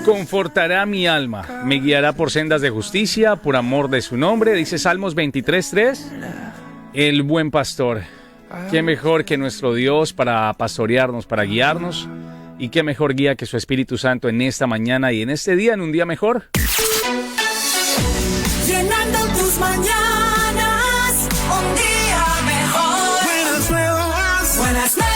Confortará mi alma, me guiará por sendas de justicia, por amor de su nombre. Dice Salmos 23:3, el buen pastor. Qué mejor que nuestro Dios para pastorearnos, para guiarnos. Y qué mejor guía que su Espíritu Santo en esta mañana y en este día, en un día mejor. Llenando tus mañanas, un día mejor. Buenas nuevas, buenas nuevas.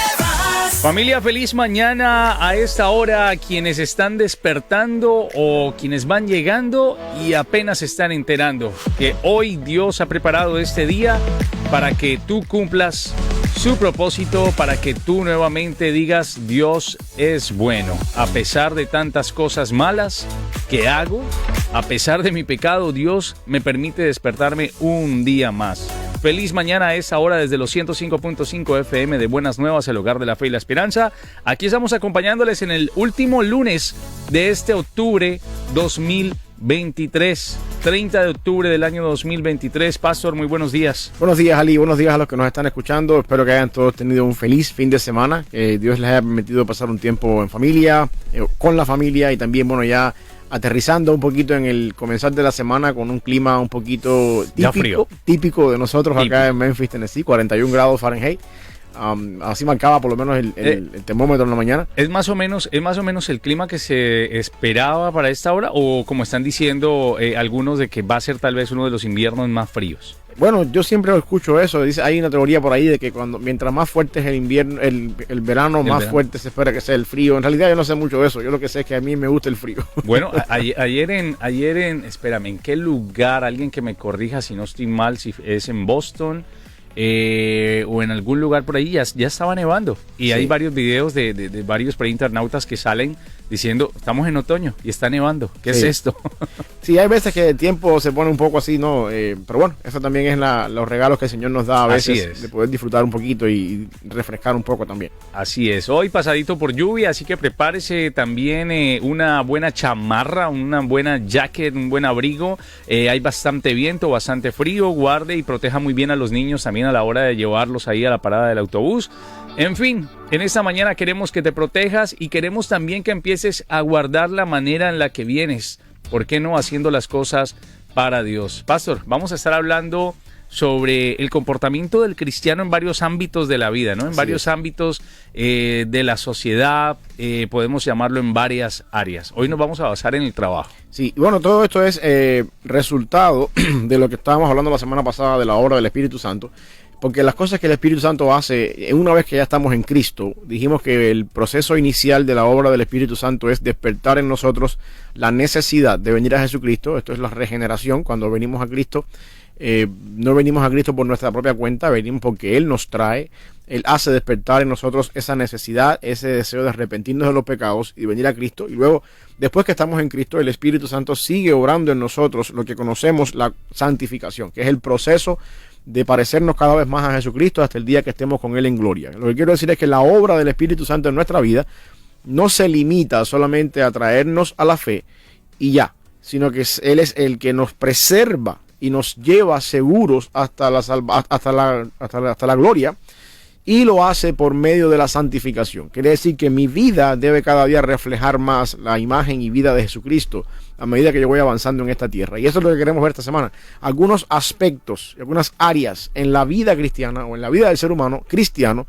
Familia, feliz mañana a esta hora, quienes están despertando o quienes van llegando y apenas se están enterando que hoy Dios ha preparado este día para que tú cumplas su propósito, para que tú nuevamente digas Dios es bueno. A pesar de tantas cosas malas que hago, a pesar de mi pecado, Dios me permite despertarme un día más. Feliz mañana a esa hora desde los 105.5 FM de Buenas Nuevas, el hogar de la fe y la esperanza. Aquí estamos acompañándoles en el último lunes de este octubre 2023. 30 de octubre del año 2023. Pastor, muy buenos días. Buenos días, Ali. Buenos días a los que nos están escuchando. Espero que hayan todos tenido un feliz fin de semana. Que Dios les haya permitido pasar un tiempo en familia, con la familia y también, bueno, ya aterrizando un poquito en el comenzar de la semana con un clima un poquito típico de nosotros acá en Memphis, Tennessee, 41 grados Fahrenheit. Así marcaba por lo menos el termómetro en la mañana. ¿Es más o menos el clima que se esperaba para esta hora? ¿O como están diciendo algunos de que va a ser tal vez uno de los inviernos más fríos? Bueno, yo siempre escucho eso. Dice, hay una teoría por ahí de que mientras más fuerte es el invierno, el verano, más fuerte se espera que sea el frío. En realidad yo no sé mucho de eso. Yo lo que sé es que a mí me gusta el frío. Bueno, ayer en espérame, ¿en qué lugar? Alguien que me corrija si no estoy mal, si es en Boston o en algún lugar por ahí, ya estaba nevando. Y sí, hay varios videos de varios preinternautas que salen diciendo, estamos en otoño y está nevando. ¿Qué es esto? Sí, hay veces que el tiempo se pone un poco así, ¿no? Pero bueno, eso también es los regalos que el Señor nos da a veces, de poder disfrutar un poquito y refrescar un poco también. Así es. Hoy pasadito por lluvia, así que prepárese también una buena chamarra, una buena jacket, un buen abrigo. Hay bastante viento, bastante frío. Guarde y proteja muy bien a los niños también a la hora de llevarlos ahí a la parada del autobús. En fin, en esta mañana queremos que te protejas y queremos también que empieces a guardar la manera en la que vienes. ¿Por qué no haciendo las cosas para Dios? Pastor, vamos a estar hablando sobre el comportamiento del cristiano en varios ámbitos de la vida, ¿no? En varios ámbitos de la sociedad, podemos llamarlo en varias áreas. Hoy nos vamos a basar en el trabajo. Sí, bueno, todo esto es resultado de lo que estábamos hablando la semana pasada de la obra del Espíritu Santo. Porque las cosas que el Espíritu Santo hace, una vez que ya estamos en Cristo, dijimos que el proceso inicial de la obra del Espíritu Santo es despertar en nosotros la necesidad de venir a Jesucristo. Esto es la regeneración. Cuando venimos a Cristo, no venimos a Cristo por nuestra propia cuenta, venimos porque Él nos trae. Él hace despertar en nosotros esa necesidad, ese deseo de arrepentirnos de los pecados y venir a Cristo. Y luego, después que estamos en Cristo, el Espíritu Santo sigue obrando en nosotros lo que conocemos la santificación, que es el proceso de parecernos cada vez más a Jesucristo hasta el día que estemos con Él en gloria. Lo que quiero decir es que la obra del Espíritu Santo en nuestra vida no se limita solamente a traernos a la fe y ya, sino que Él es el que nos preserva y nos lleva seguros hasta la gloria, y lo hace por medio de la santificación. Quiere decir que mi vida debe cada día reflejar más la imagen y vida de Jesucristo a medida que yo voy avanzando en esta tierra. Y eso es lo que queremos ver esta semana. Algunos aspectos, algunas áreas en la vida cristiana o en la vida del ser humano cristiano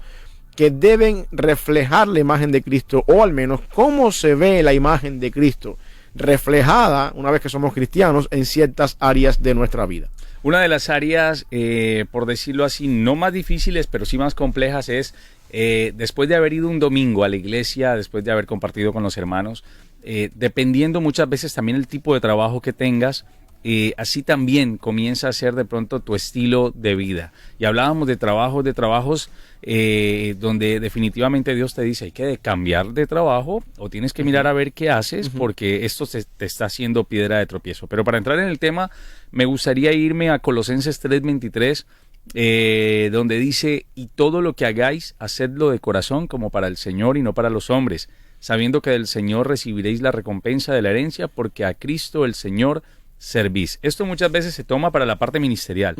que deben reflejar la imagen de Cristo, o al menos cómo se ve la imagen de Cristo reflejada una vez que somos cristianos en ciertas áreas de nuestra vida. Una de las áreas, por decirlo así, no más difíciles, pero sí más complejas es, después de haber ido un domingo a la iglesia, después de haber compartido con los hermanos, dependiendo muchas veces también el tipo de trabajo que tengas, así también comienza a ser de pronto tu estilo de vida. Y hablábamos de trabajos donde definitivamente Dios te dice, hay que cambiar de trabajo o tienes que mirar a ver qué haces, porque esto te está haciendo piedra de tropiezo. Pero para entrar en el tema, me gustaría irme a Colosenses 3:23, donde dice, y todo lo que hagáis, hacedlo de corazón como para el Señor y no para los hombres, sabiendo que del Señor recibiréis la recompensa de la herencia, porque a Cristo el Señor servís. Esto muchas veces se toma para la parte ministerial,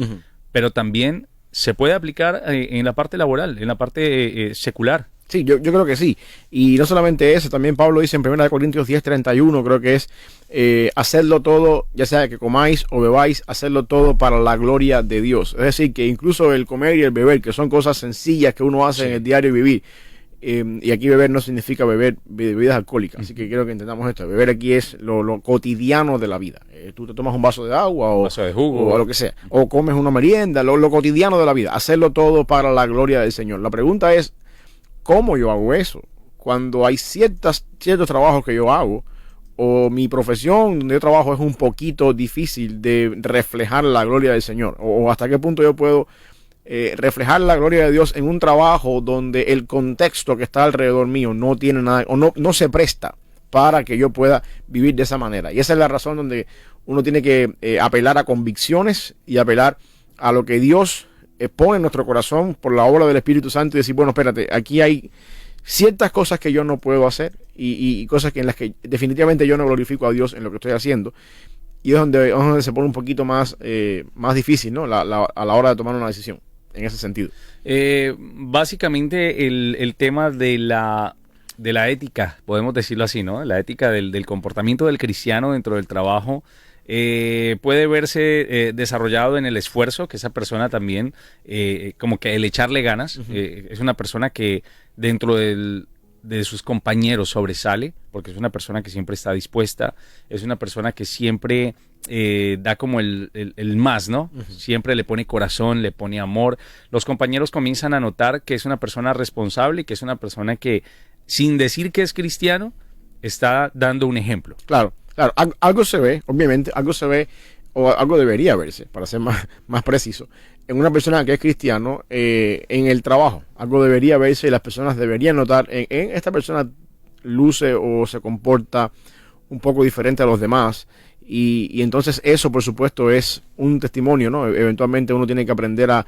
pero también se puede aplicar en la parte laboral, en la parte secular. Sí, yo creo que sí. Y no solamente eso, también Pablo dice en 1 Corintios 10:31, creo que es hacerlo todo, ya sea que comáis o bebáis, hacerlo todo para la gloria de Dios. Es decir, que incluso el comer y el beber, que son cosas sencillas que uno hace en el diario vivir, y aquí beber no significa beber bebidas alcohólicas, así que quiero que entendamos esto. Beber aquí es lo cotidiano de la vida. Tú te tomas un vaso de agua o vaso de jugo o lo que sea, o comes una merienda, lo cotidiano de la vida, hacerlo todo para la gloria del Señor. La pregunta es, ¿cómo yo hago eso? Cuando hay ciertos trabajos que yo hago, o mi profesión donde yo trabajo es un poquito difícil de reflejar la gloria del Señor, o hasta qué punto yo puedo reflejar la gloria de Dios en un trabajo donde el contexto que está alrededor mío no tiene nada, o no se presta para que yo pueda vivir de esa manera. Y esa es la razón donde uno tiene que apelar a convicciones y apelar a lo que Dios pone en nuestro corazón por la obra del Espíritu Santo y decir, bueno, espérate, aquí hay ciertas cosas que yo no puedo hacer y cosas en las que definitivamente yo no glorifico a Dios en lo que estoy haciendo. Y es donde se pone un poquito más difícil, ¿no? A la hora de tomar una decisión, en ese sentido. Básicamente el tema de la ética, podemos decirlo así, ¿no? La ética del comportamiento del cristiano dentro del trabajo puede verse desarrollado en el esfuerzo, que esa persona también, como que el echarle ganas, es una persona que dentro de sus compañeros sobresale, porque es una persona que siempre está dispuesta, es una persona que siempre da como el más, ¿no? Siempre le pone corazón, le pone amor. Los compañeros comienzan a notar que es una persona responsable y que es una persona que, sin decir que es cristiano, está dando un ejemplo. Claro, algo se ve, obviamente, algo se ve, o algo debería verse, para ser más preciso, en una persona que es cristiano, en el trabajo. Algo debería verse y las personas deberían notar, en esta persona luce o se comporta un poco diferente a los demás. Y entonces eso, por supuesto, es un testimonio, ¿no? Eventualmente uno tiene que aprender a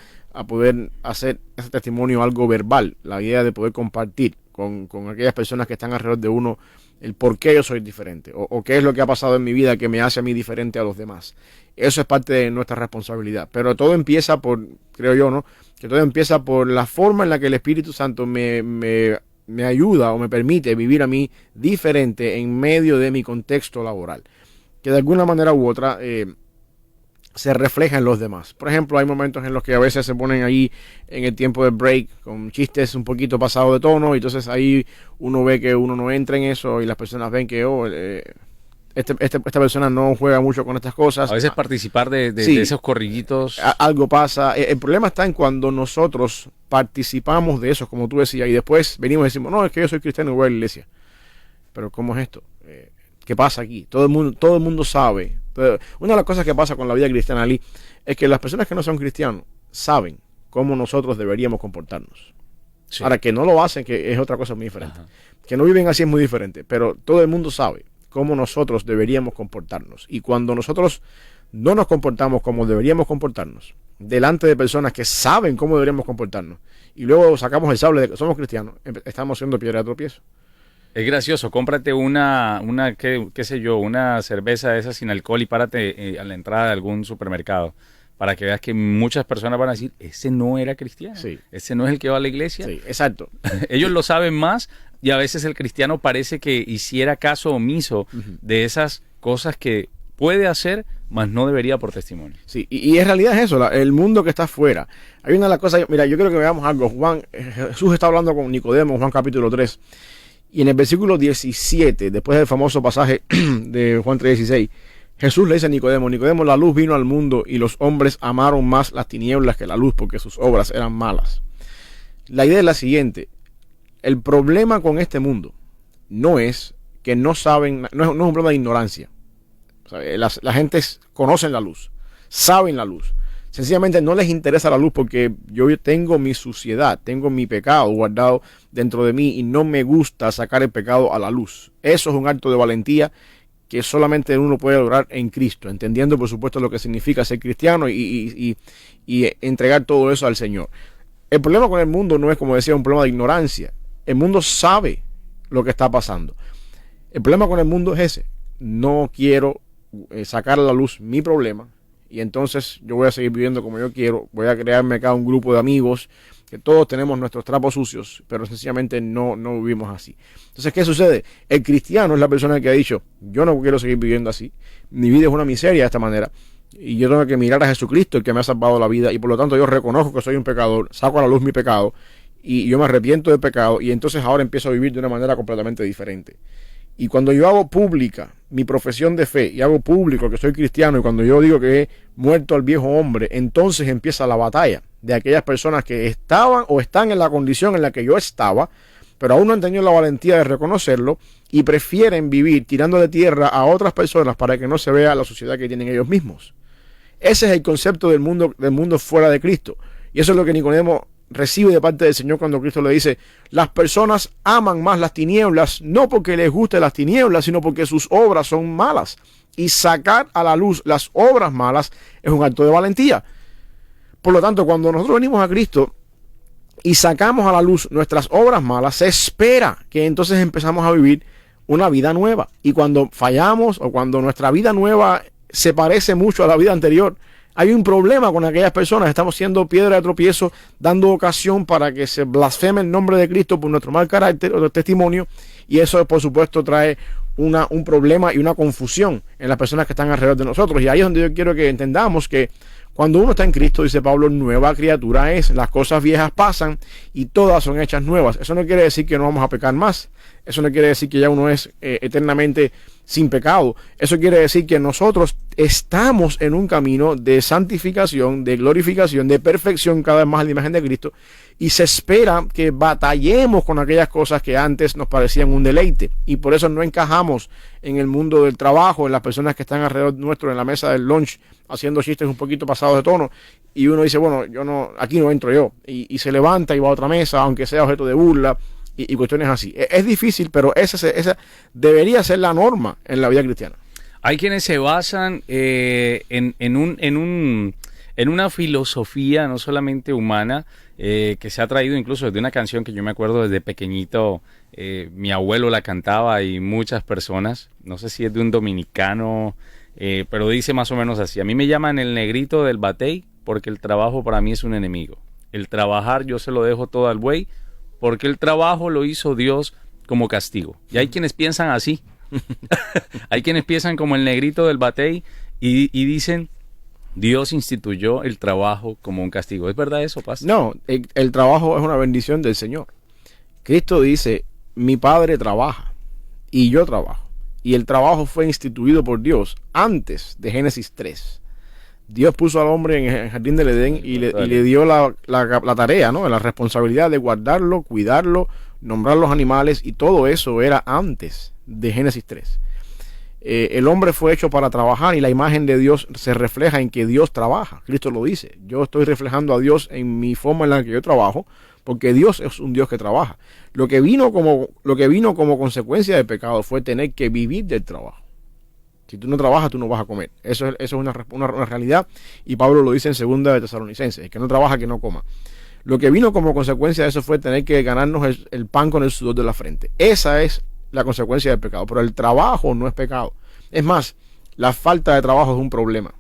poder hacer ese testimonio algo verbal, la idea de poder compartir con aquellas personas que están alrededor de uno el por qué yo soy diferente o qué es lo que ha pasado en mi vida que me hace a mí diferente a los demás. Eso es parte de nuestra responsabilidad. Pero todo empieza por, creo yo, ¿no? Que todo empieza por la forma en la que el Espíritu Santo me ayuda o me permite vivir a mí diferente en medio de mi contexto laboral, que de alguna manera u otra se refleja en los demás. Por ejemplo, hay momentos en los que a veces se ponen ahí en el tiempo de break con chistes un poquito pasados de tono, y entonces ahí uno ve que uno no entra en eso y las personas ven que esta persona no juega mucho con estas cosas. A veces participar de esos corrillitos. Algo pasa. El problema está en cuando nosotros participamos de eso, como tú decías, y después venimos y decimos, no, es que yo soy cristiano y voy a la iglesia. Pero ¿cómo es esto? ¿Qué pasa aquí? Todo el mundo sabe. Una de las cosas que pasa con la vida cristiana, Ali, es que las personas que no son cristianos saben cómo nosotros deberíamos comportarnos. Sí. Ahora, que no lo hacen, que es otra cosa muy diferente. Ajá. Que no viven así es muy diferente, pero todo el mundo sabe cómo nosotros deberíamos comportarnos. Y cuando nosotros no nos comportamos como deberíamos comportarnos, delante de personas que saben cómo deberíamos comportarnos, y luego sacamos el sable de que somos cristianos, estamos siendo piedra de tropiezo. Es gracioso, cómprate una qué sé yo, una cerveza de esa sin alcohol y párate a la entrada de algún supermercado para que veas que muchas personas van a decir, ese no era cristiano, sí. Ese no es el que va a la iglesia. Sí, exacto. Ellos lo saben más y a veces el cristiano parece que hiciera caso omiso de esas cosas que puede hacer, mas no debería por testimonio. Sí, y en realidad es eso, el mundo que está afuera. Hay una de las cosas, mira, yo quiero que veamos algo. Jesús está hablando con Nicodemo, Juan capítulo 3. Y en el versículo 17, después del famoso pasaje de Juan 3:16, Jesús le dice a Nicodemo, Nicodemo, la luz vino al mundo y los hombres amaron más las tinieblas que la luz porque sus obras eran malas. La idea es la siguiente, el problema con este mundo no es que no saben, no es un problema de ignorancia. O sea, la gente conocen la luz, saben la luz. Sencillamente no les interesa la luz porque yo tengo mi suciedad, tengo mi pecado guardado dentro de mí y no me gusta sacar el pecado a la luz. Eso es un acto de valentía que solamente uno puede lograr en Cristo, entendiendo por supuesto lo que significa ser cristiano y entregar todo eso al Señor. El problema con el mundo no es, como decía, un problema de ignorancia. El mundo sabe lo que está pasando. El problema con el mundo es ese. No quiero sacar a la luz mi problema y entonces yo voy a seguir viviendo como yo quiero, voy a crearme acá un grupo de amigos, que todos tenemos nuestros trapos sucios, pero sencillamente no vivimos así. Entonces, ¿qué sucede? El cristiano es la persona que ha dicho, yo no quiero seguir viviendo así, mi vida es una miseria de esta manera, y yo tengo que mirar a Jesucristo, el que me ha salvado la vida, y por lo tanto yo reconozco que soy un pecador, saco a la luz mi pecado, y yo me arrepiento del pecado, y entonces ahora empiezo a vivir de una manera completamente diferente. Y cuando yo hago pública mi profesión de fe y hago público que soy cristiano, y cuando yo digo que he muerto al viejo hombre, entonces empieza la batalla de aquellas personas que estaban o están en la condición en la que yo estaba, pero aún no han tenido la valentía de reconocerlo y prefieren vivir tirando de tierra a otras personas para que no se vea la suciedad que tienen ellos mismos. Ese es el concepto del mundo fuera de Cristo. Y eso es lo que Nicodemo recibe de parte del Señor cuando Cristo le dice, las personas aman más las tinieblas, no porque les guste las tinieblas, sino porque sus obras son malas. Y sacar a la luz las obras malas es un acto de valentía. Por lo tanto, cuando nosotros venimos a Cristo y sacamos a la luz nuestras obras malas, se espera que entonces empezamos a vivir una vida nueva. Y cuando fallamos o cuando nuestra vida nueva se parece mucho a la vida anterior, hay un problema con aquellas personas. Estamos siendo piedra de tropiezo, dando ocasión para que se blasfeme el nombre de Cristo por nuestro mal carácter o testimonio, y eso por supuesto trae un problema y una confusión en las personas que están alrededor de nosotros. Y ahí es donde yo quiero que entendamos que cuando uno está en Cristo, dice Pablo, nueva criatura es, las cosas viejas pasan y todas son hechas nuevas. Eso no quiere decir que no vamos a pecar más, eso no quiere decir que ya uno es eternamente sin pecado. Eso quiere decir que nosotros estamos en un camino de santificación, de glorificación, de perfección cada vez más a la imagen de Cristo, y se espera que batallemos con aquellas cosas que antes nos parecían un deleite, y por eso no encajamos en el mundo del trabajo, en las personas que están alrededor nuestro en la mesa del lunch haciendo chistes un poquito pasados de tono, y uno dice, bueno, yo no, aquí no entro yo, y se levanta y va a otra mesa, aunque sea objeto de burla y cuestiones así. Es difícil, pero esa debería ser la norma en la vida cristiana. Hay quienes se basan en una filosofía no solamente humana, que se ha traído incluso desde una canción que yo me acuerdo desde pequeñito, mi abuelo la cantaba y muchas personas, no sé si es de un dominicano, pero dice más o menos así: a mí me llaman el negrito del batey porque el trabajo para mí es un enemigo. El trabajar yo se lo dejo todo al buey porque el trabajo lo hizo Dios como castigo. Y hay quienes piensan así. Hay quienes piensan como el negrito del batey y dicen, Dios instituyó el trabajo como un castigo. ¿Es verdad eso, pastor? No, el trabajo es una bendición del Señor. Cristo dice, mi Padre trabaja y yo trabajo. Y el trabajo fue instituido por Dios antes de Génesis 3. Dios puso al hombre en el jardín del Edén y le dio la tarea, ¿no? La responsabilidad de guardarlo, cuidarlo, nombrar los animales, y todo eso era antes de Génesis 3. El hombre fue hecho para trabajar y la imagen de Dios se refleja en que Dios trabaja. Cristo lo dice, yo estoy reflejando a Dios en mi forma en la que yo trabajo, porque Dios es un Dios que trabaja. Lo que vino como consecuencia del pecado fue tener que vivir del trabajo. Si tú no trabajas, tú no vas a comer. Eso es una realidad, y Pablo lo dice en 2 de Tesalonicenses: el que no trabaja, que no coma. Lo que vino como consecuencia de eso fue tener que ganarnos el pan con el sudor de la frente. Esa es la consecuencia del pecado, pero el trabajo no es pecado. Es más, la falta de trabajo es un problema.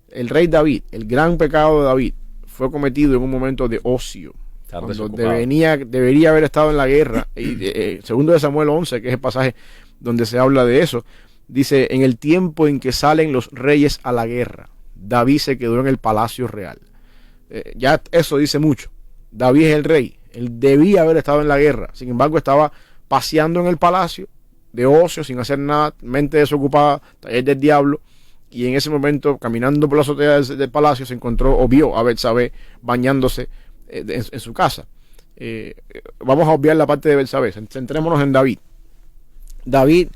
El rey David, el gran pecado de David, fue cometido en un momento de ocio, cuando debería haber estado en la guerra. Y 2 de Samuel 11, que es el pasaje donde se habla de eso, dice, en el tiempo en que salen los reyes a la guerra, David se quedó en el palacio real. Ya eso dice mucho. David es el rey, él debía haber estado en la guerra, sin embargo estaba paseando en el palacio de ocio, sin hacer nada, mente desocupada, taller del diablo, y en ese momento, caminando por la azotea del palacio, se encontró o vio a Betsabé bañándose en su casa. Vamos a obviar la parte de Betsabé, centrémonos en David. David,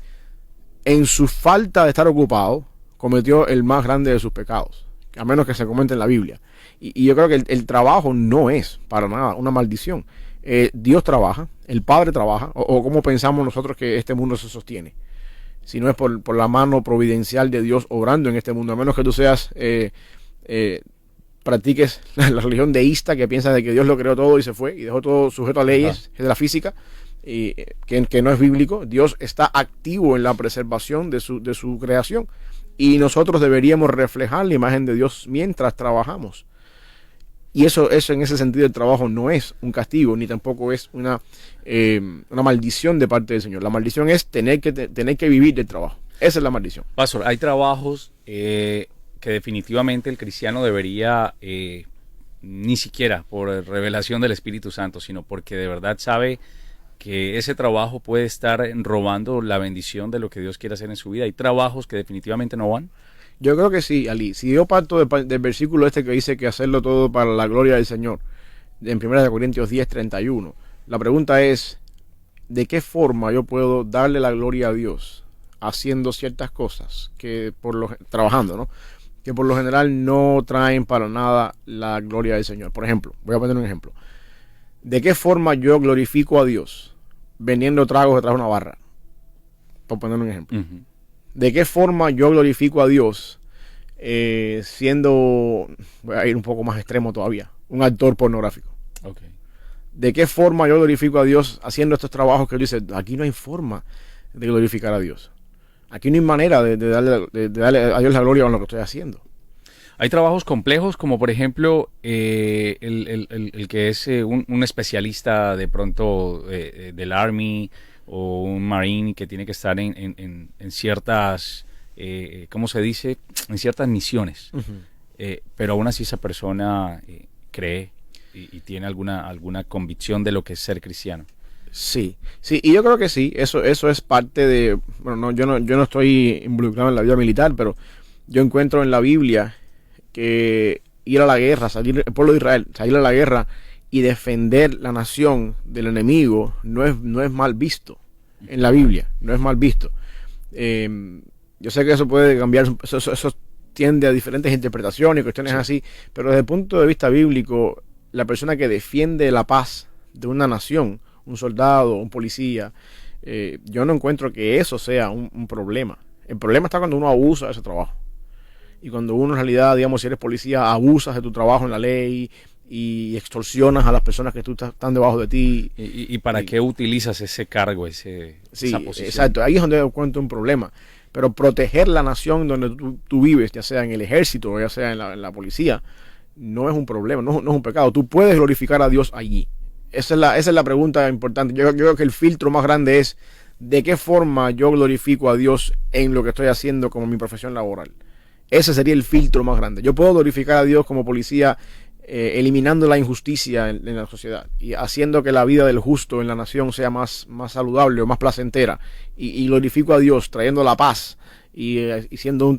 en su falta de estar ocupado, cometió el más grande de sus pecados, a menos que se comente en la Biblia. Y yo creo que el trabajo no es para nada una maldición. Dios trabaja, el Padre trabaja, o como pensamos nosotros que este mundo se sostiene. Si no es por la mano providencial de Dios obrando en este mundo, a menos que tú seas, practiques la religión deísta, que piensa de que Dios lo creó todo y se fue, y dejó todo sujeto a leyes de la física, que no es bíblico. Dios está activo en la preservación de su creación. y nosotros deberíamos reflejar la imagen de Dios mientras trabajamos. Y eso en ese sentido el trabajo no es un castigo, ni tampoco es una maldición de parte del Señor. La maldición es tener que vivir del trabajo. Esa es la maldición. Pastor, hay trabajos que definitivamente el cristiano debería, ni siquiera por revelación del Espíritu Santo, sino porque de verdad sabe que ese trabajo puede estar robando la bendición de lo que Dios quiere hacer en su vida. Hay trabajos que definitivamente no van. Yo creo que sí, Ali. Si yo parto del versículo este que dice que hacerlo todo para la gloria del Señor, en 1 Corintios 10:31, la pregunta es, ¿de qué forma yo puedo darle la gloria a Dios haciendo ciertas cosas trabajando, ¿no? Que por lo general no traen para nada la gloria del Señor? Por ejemplo, voy a poner un ejemplo. ¿De qué forma yo glorifico a Dios vendiendo tragos detrás de una barra? Por poner un ejemplo. Uh-huh. ¿De qué forma yo glorifico a Dios siendo, voy a ir un poco más extremo todavía, un actor pornográfico? Okay. ¿De qué forma yo glorifico a Dios haciendo estos trabajos que él dice, aquí no hay forma de glorificar a Dios? Aquí no hay manera de darle a Dios la gloria con lo que estoy haciendo. Hay trabajos complejos, como por ejemplo el que es un especialista de pronto del Army o un Marine que tiene que estar en ciertas, ¿cómo se dice? En ciertas misiones. Uh-huh. Pero aún así esa persona cree y tiene alguna convicción de lo que es ser cristiano. Sí, y yo creo que sí, eso es parte de, bueno, yo no estoy involucrado en la vida militar, pero yo encuentro en la Biblia que ir a la guerra, el pueblo de Israel, salir a la guerra y defender la nación del enemigo no es mal visto en la Biblia, no es mal visto. Yo sé que eso puede cambiar, eso tiende a diferentes interpretaciones y cuestiones así, pero desde el punto de vista bíblico, la persona que defiende la paz de una nación, un soldado, un policía, yo no encuentro que eso sea un problema. El problema está cuando uno abusa de ese trabajo. Y cuando uno en realidad, digamos, si eres policía, abusas de tu trabajo en la ley y extorsionas a las personas que están debajo de ti. ¿Y para qué utilizas ese cargo, esa posición? Exacto. Ahí es donde encuentro un problema. Pero proteger la nación donde tú vives, ya sea en el ejército o ya sea en la policía, no es un problema, no es un pecado. Tú puedes glorificar a Dios allí. Esa es la pregunta importante. Yo creo que el filtro más grande es de qué forma yo glorifico a Dios en lo que estoy haciendo como mi profesión laboral. Ese sería el filtro más grande. Yo puedo glorificar a Dios como policía eliminando la injusticia en la sociedad y haciendo que la vida del justo en la nación sea más saludable o más placentera, y glorifico a Dios trayendo la paz y siendo un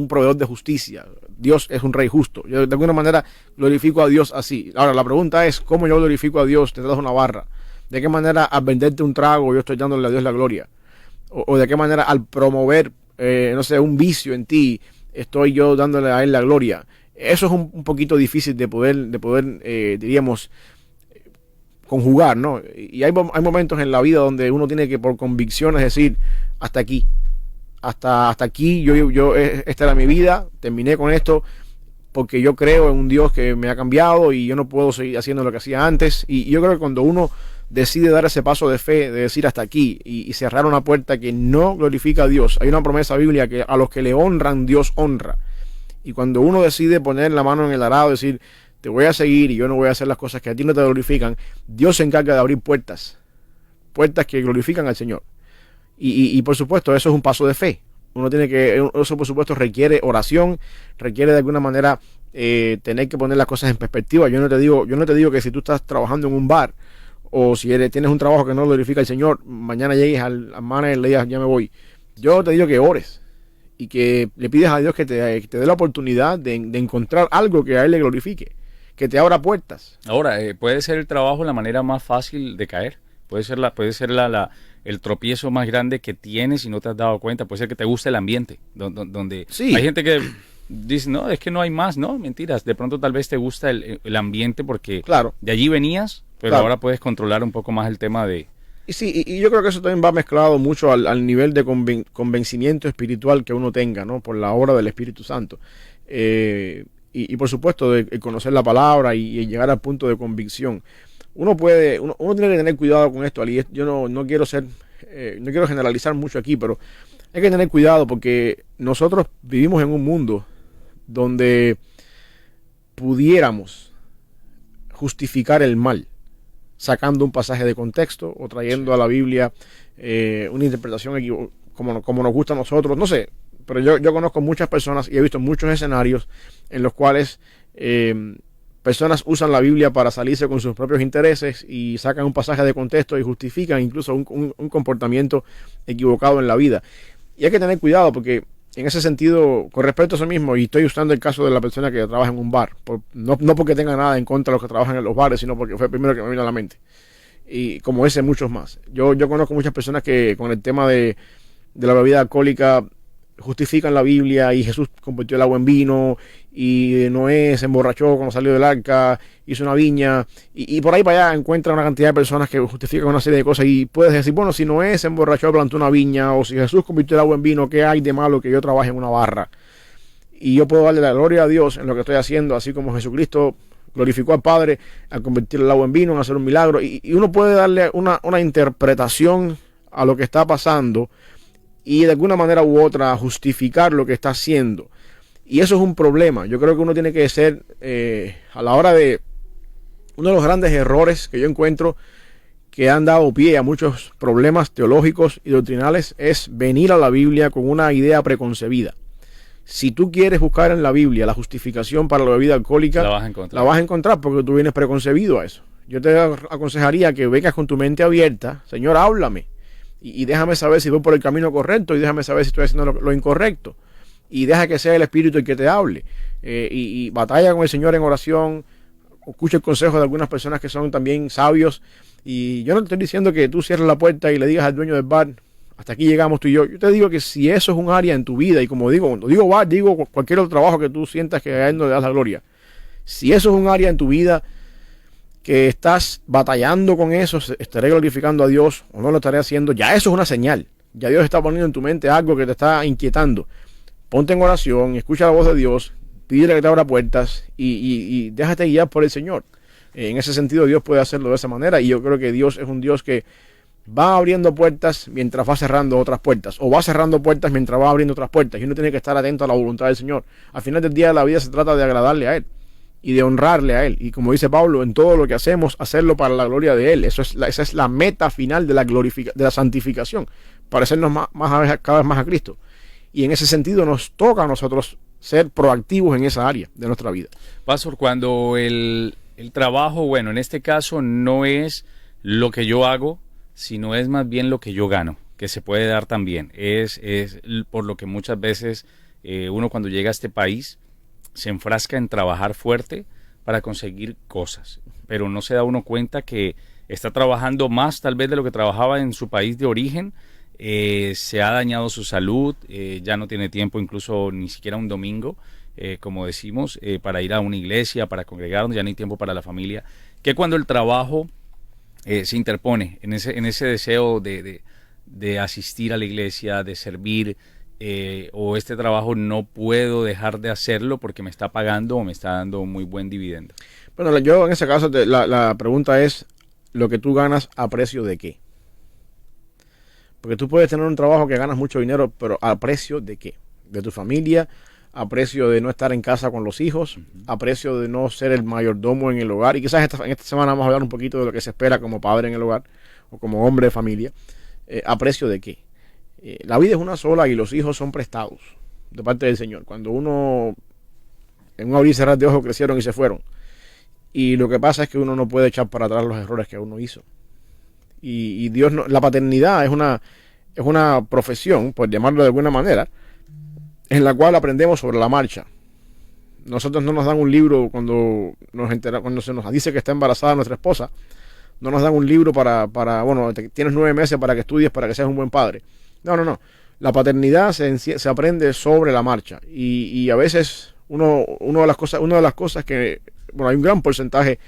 proveedor de justicia. Dios es un rey justo. Yo de alguna manera glorifico a Dios así. Ahora la pregunta es, ¿cómo yo glorifico a Dios detrás de una barra? ¿De qué manera al venderte un trago yo estoy dándole a Dios la gloria? O de qué manera al promover un vicio en ti estoy yo dándole a él la gloria? Eso es un poquito difícil de poder diríamos, conjugar, ¿no? Y hay momentos en la vida donde uno tiene que por convicciones decir, hasta aquí, esta era mi vida, terminé con esto, porque yo creo en un Dios que me ha cambiado y yo no puedo seguir haciendo lo que hacía antes. Y yo creo que cuando uno decide dar ese paso de fe, de decir hasta aquí y cerrar una puerta que no glorifica a Dios, hay una promesa bíblica que a los que le honran, Dios honra. Y cuando uno decide poner la mano en el arado y decir, te voy a seguir y yo no voy a hacer las cosas que a ti no te glorifican, Dios se encarga de abrir puertas que glorifican al Señor. Y por supuesto, eso es un paso de fe. Eso por supuesto requiere oración, requiere de alguna manera tener que poner las cosas en perspectiva. Yo no te digo que si tú estás trabajando en un bar o si tienes un trabajo que no glorifica al Señor, mañana llegues al manager y le digas, ya me voy. Yo te digo que ores y que le pides a Dios que te dé la oportunidad de encontrar algo que a Él le glorifique, que te abra puertas. Ahora, puede ser el trabajo la manera más fácil de caer. Puede ser el tropiezo más grande que tienes y no te has dado cuenta. Puede ser que te guste el ambiente, donde sí. Hay gente que dice, no, es que no hay más, no, mentiras. De pronto tal vez te gusta el ambiente porque claro, de allí venías, pero claro, ahora puedes controlar un poco más el tema de... Y sí, y yo creo que eso también va mezclado mucho al nivel de convencimiento espiritual que uno tenga, ¿no? Por la obra del Espíritu Santo. Y por supuesto, de conocer la palabra y llegar al punto de convicción. Uno tiene que tener cuidado con esto, Ali. Yo no quiero generalizar mucho aquí, pero Hay que tener cuidado porque nosotros vivimos en un mundo donde pudiéramos justificar el mal sacando un pasaje de contexto o trayendo a la Biblia una interpretación como nos gusta a nosotros, no sé, pero yo conozco muchas personas y he visto muchos escenarios en los cuales personas usan la Biblia para salirse con sus propios intereses y sacan un pasaje de contexto y justifican incluso un comportamiento equivocado en la vida. Y hay que tener cuidado porque en ese sentido, con respecto a eso mismo, y estoy usando el caso de la persona que trabaja en un bar, no porque tenga nada en contra de los que trabajan en los bares, sino porque fue el primero que me vino a la mente. Y como ese, muchos más. Yo conozco muchas personas que con el tema de la bebida alcohólica justifican la Biblia y Jesús convirtió el agua en vino y Noé se emborrachó cuando salió del arca, hizo una viña y por ahí para allá encuentra una cantidad de personas que justifican una serie de cosas y puedes decir, bueno, si Noé se emborrachó plantó una viña o si Jesús convirtió el agua en vino, ¿qué hay de malo que yo trabaje en una barra? Y yo puedo darle la gloria a Dios en lo que estoy haciendo, así como Jesucristo glorificó al Padre al convertir el agua en vino, en hacer un milagro y uno puede darle una interpretación a lo que está pasando y de alguna manera u otra justificar lo que está haciendo. Y eso es un problema. Yo creo que uno tiene que ser, a la hora de... Uno de los grandes errores que yo encuentro que han dado pie a muchos problemas teológicos y doctrinales es venir a la Biblia con una idea preconcebida. Si tú quieres buscar en la Biblia la justificación para la bebida alcohólica, la vas a encontrar porque tú vienes preconcebido a eso. Yo te aconsejaría que vengas con tu mente abierta. Señor, háblame. Y déjame saber si voy por el camino correcto y déjame saber si estoy haciendo lo incorrecto. Y deja que sea el Espíritu el que te hable. Y batalla con el Señor en oración. Escucha el consejo de algunas personas que son también sabios. Y yo no te estoy diciendo que tú cierres la puerta y le digas al dueño del bar, hasta aquí llegamos tú y yo. Yo te digo que si eso es un área en tu vida, y como digo, cuando digo bar, digo cualquier otro trabajo que tú sientas que a él no le das la gloria. Si eso es un área en tu vida que estás batallando con eso, estaré glorificando a Dios o no lo estaré haciendo, ya eso es una señal. Ya Dios está poniendo en tu mente algo que te está inquietando. Ponte en oración, escucha la voz de Dios, pídele que te abra puertas y déjate guiar por el Señor. En ese sentido Dios puede hacerlo de esa manera y yo creo que Dios es un Dios que va abriendo puertas mientras va cerrando otras puertas o va cerrando puertas mientras va abriendo otras puertas y uno tiene que estar atento a la voluntad del Señor. Al final del día de la vida se trata de agradarle a Él y de honrarle a Él. Y como dice Pablo, en todo lo que hacemos, hacerlo para la gloria de Él. Esa es la meta final de la santificación, parecernos cada vez más a Cristo. Y en ese sentido nos toca a nosotros ser proactivos en esa área de nuestra vida. Pastor, cuando el trabajo, bueno, en este caso no es lo que yo hago, sino es más bien lo que yo gano, que se puede dar también. Es por lo que muchas veces uno cuando llega a este país se enfrasca en trabajar fuerte para conseguir cosas, pero no se da uno cuenta que está trabajando más tal vez de lo que trabajaba en su país de origen. Se ha dañado su salud, ya no tiene tiempo incluso ni siquiera un domingo, como decimos, para ir a una iglesia, para congregarnos, ya no hay tiempo para la familia, que cuando el trabajo se interpone en ese deseo de asistir a la iglesia, de servir, o este trabajo no puedo dejar de hacerlo porque me está pagando o me está dando un muy buen dividendo. Bueno, yo en ese caso la pregunta es, ¿lo que tú ganas a precio de qué? Porque tú puedes tener un trabajo que ganas mucho dinero, pero ¿a precio de qué? De tu familia, a precio de no estar en casa con los hijos, a precio de no ser el mayordomo en el hogar. Y quizás en esta semana vamos a hablar un poquito de lo que se espera como padre en el hogar o como hombre de familia. ¿A precio de qué? La vida es una sola y los hijos son prestados de parte del Señor. Cuando uno, en un abrir y cerrar de ojos, crecieron y se fueron. Y lo que pasa es que uno no puede echar para atrás los errores que uno hizo. Y Dios no, la paternidad es una profesión, por llamarlo de alguna manera, en la cual aprendemos sobre la marcha. Nosotros no nos dan un libro cuando se nos dice que está embarazada nuestra esposa. No nos dan un libro para bueno, tienes 9 meses para que estudies, para que seas un buen padre. No. La paternidad se aprende sobre la marcha. Y a veces una de las cosas que, bueno, hay un gran porcentaje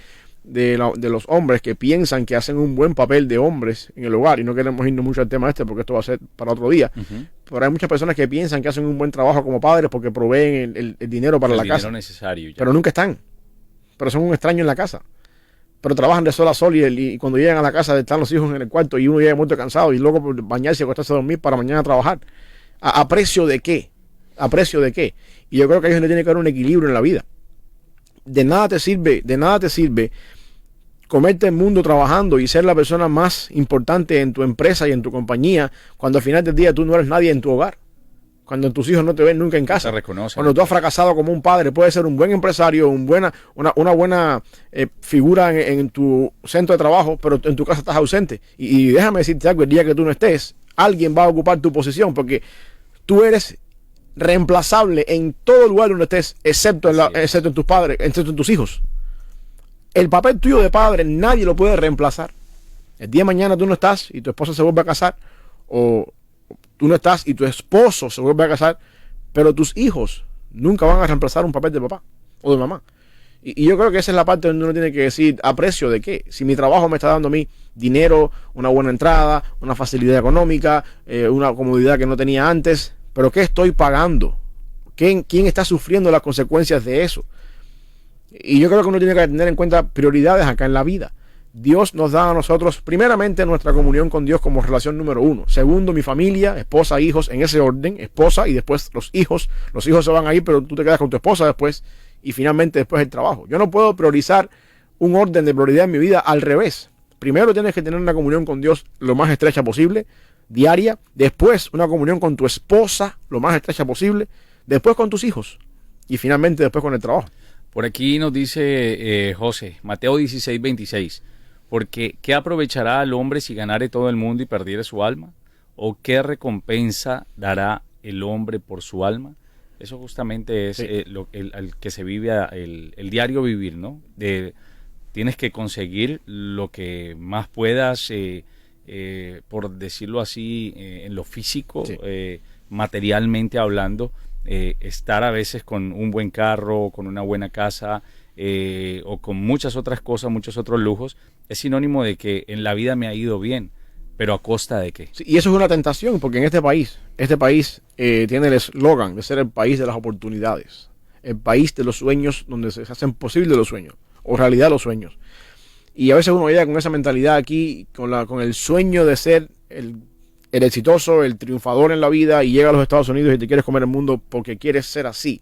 de los hombres que piensan que hacen un buen papel de hombres en el hogar, y no queremos irnos mucho al tema porque esto va a ser para otro día, pero hay muchas personas que piensan que hacen un buen trabajo como padres porque proveen el dinero para la casa, necesario ya. Pero nunca están, pero son un extraño en la casa, pero trabajan de sol a sol y cuando llegan a la casa están los hijos en el cuarto y uno llega muy cansado y luego por bañarse y acostarse a dormir para mañana trabajar. ¿A precio de qué? ¿A precio de qué? Y yo creo que ahí es donde tiene que haber un equilibrio en la vida. De nada te sirve comerte el mundo trabajando y ser la persona más importante en tu empresa y en tu compañía, cuando al final del día tú no eres nadie en tu hogar. Cuando tus hijos no te ven nunca en casa. te reconocen. Cuando tú has fracasado como un padre, puedes ser un buen empresario, una buena figura en tu centro de trabajo, pero en tu casa estás ausente. Y déjame decirte algo, el día que tú no estés, alguien va a ocupar tu posición, porque tú eres reemplazable en todo lugar donde estés, excepto en tus padres, excepto en tus hijos. El papel tuyo de padre nadie lo puede reemplazar. El día de mañana tú no estás y tu esposa se vuelve a casar, o tú no estás y tu esposo se vuelve a casar, pero tus hijos nunca van a reemplazar un papel de papá o de mamá. Y yo creo que esa es la parte donde uno tiene que decir, ¿a precio de qué? Si mi trabajo me está dando a mí dinero, una buena entrada, una facilidad económica, una comodidad que no tenía antes, pero ¿qué estoy pagando? ¿Quién está sufriendo las consecuencias de eso? Y yo creo que uno tiene que tener en cuenta prioridades acá en la vida. Dios nos da a nosotros, primeramente, nuestra comunión con Dios como relación número 1. Segundo, mi familia, esposa, hijos, en ese orden, esposa y después los hijos. Los hijos se van a ir, pero tú te quedas con tu esposa después. Y finalmente después el trabajo. Yo no puedo priorizar un orden de prioridad en mi vida al revés. Primero tienes que tener una comunión con Dios lo más estrecha posible, diaria. Después una comunión con tu esposa lo más estrecha posible. Después con tus hijos. Y finalmente después con el trabajo. Por aquí nos dice José, Mateo 16:26. Porque ¿qué aprovechará al hombre si ganare todo el mundo y perdiere su alma? ¿O qué recompensa dará el hombre por su alma? Eso justamente es el que se vive, el diario vivir, ¿no? Tienes que conseguir lo que más puedas, por decirlo así, en lo físico, materialmente hablando, estar a veces con un buen carro, con una buena casa, o con muchas otras cosas, muchos otros lujos, es sinónimo de que en la vida me ha ido bien, pero ¿a costa de qué? Sí, y eso es una tentación, porque en este país tiene el eslogan de ser el país de las oportunidades, el país de los sueños, donde se hacen posibles los sueños, o realidad los sueños. Y a veces uno llega con esa mentalidad aquí, con el sueño de ser el exitoso, el triunfador en la vida, y llega a los Estados Unidos y te quieres comer el mundo porque quieres ser así.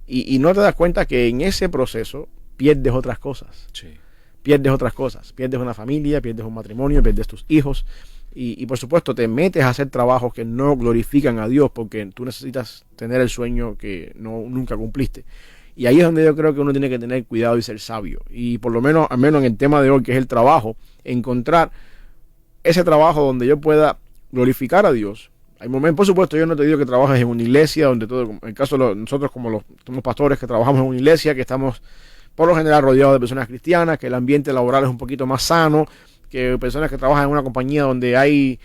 Y no te das cuenta que en ese proceso pierdes otras cosas. Sí. Pierdes otras cosas. Pierdes una familia, pierdes un matrimonio, pierdes tus hijos. Y por supuesto te metes a hacer trabajos que no glorifican a Dios, porque tú necesitas tener el sueño que nunca cumpliste. Y ahí es donde yo creo que uno tiene que tener cuidado y ser sabio. Y por lo menos, al menos en el tema de hoy, que es el trabajo, encontrar ese trabajo donde yo pueda glorificar a Dios. Hay momentos, por supuesto, yo no te digo que trabajes en una iglesia, donde todo, en el caso de nosotros somos pastores que trabajamos en una iglesia, que estamos por lo general rodeados de personas cristianas, que el ambiente laboral es un poquito más sano, que personas que trabajan en una compañía donde hay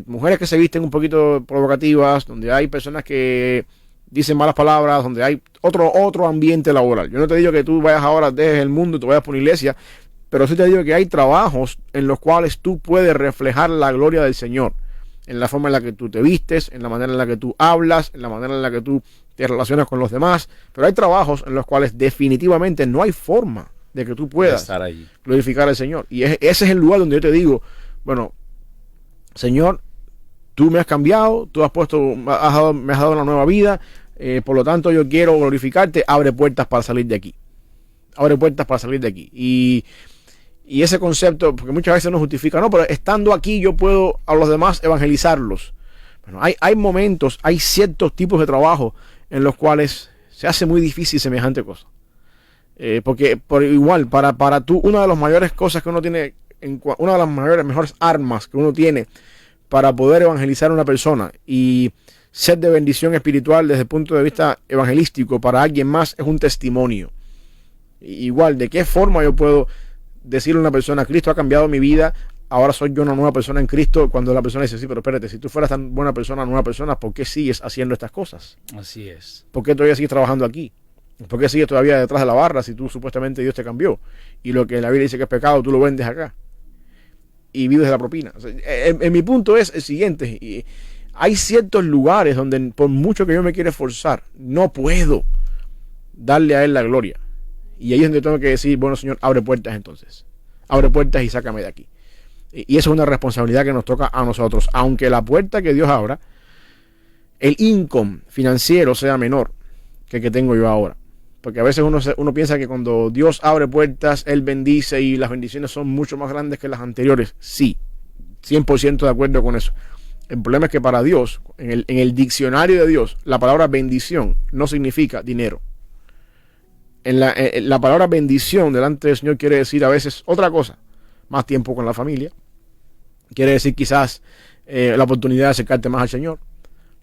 mujeres que se visten un poquito provocativas, donde hay personas que dicen malas palabras, donde hay otro ambiente laboral. Yo no te digo que tú vayas ahora, dejes el mundo y te vayas por una iglesia, pero sí te digo que hay trabajos en los cuales tú puedes reflejar la gloria del Señor, en la forma en la que tú te vistes, en la manera en la que tú hablas, en la manera en la que tú te relacionas con los demás. Pero hay trabajos en los cuales definitivamente no hay forma de que tú puedas estar allí, glorificar al Señor. Y ese es el lugar donde yo te digo, bueno, Señor, tú me has cambiado, tú me has dado una nueva vida, por lo tanto yo quiero glorificarte, abre puertas para salir de aquí. Abre puertas para salir de aquí. Y ese concepto, porque muchas veces no justifica, no, pero estando aquí yo puedo a los demás evangelizarlos. Bueno, hay momentos, hay ciertos tipos de trabajo en los cuales se hace muy difícil semejante cosa. Porque por igual, para tú, una de las mayores cosas que uno tiene, una de las mejores armas que uno tiene para poder evangelizar a una persona y ser de bendición espiritual desde el punto de vista evangelístico para alguien más, es un testimonio. Igual, ¿de qué forma yo puedo decirle a una persona, Cristo ha cambiado mi vida, ahora soy yo una nueva persona en Cristo? Cuando la persona dice, sí, pero espérate, si tú fueras tan buena persona, nueva persona, ¿por qué sigues haciendo estas cosas? Así es. ¿Por qué todavía sigues trabajando aquí? ¿Por qué sigues todavía detrás de la barra si tú supuestamente Dios te cambió? Y lo que la Biblia dice que es pecado, tú lo vendes acá y vives de la propina. O sea, en mi punto es el siguiente: y hay ciertos lugares donde por mucho que yo me quiera esforzar, no puedo darle a Él la gloria. Y ahí es donde tengo que decir, bueno, Señor, abre puertas entonces. Abre puertas y sácame de aquí. Y eso es una responsabilidad que nos toca a nosotros. Aunque la puerta que Dios abra el income financiero sea menor que el que tengo yo ahora. Porque a veces uno piensa que cuando Dios abre puertas, Él bendice y las bendiciones son mucho más grandes que las anteriores. Sí, 100% de acuerdo con eso. El problema es que para Dios, en el diccionario de Dios, la palabra bendición no significa dinero. La palabra bendición delante del Señor quiere decir a veces otra cosa. Más tiempo con la familia. Quiere decir quizás la oportunidad de acercarte más al Señor.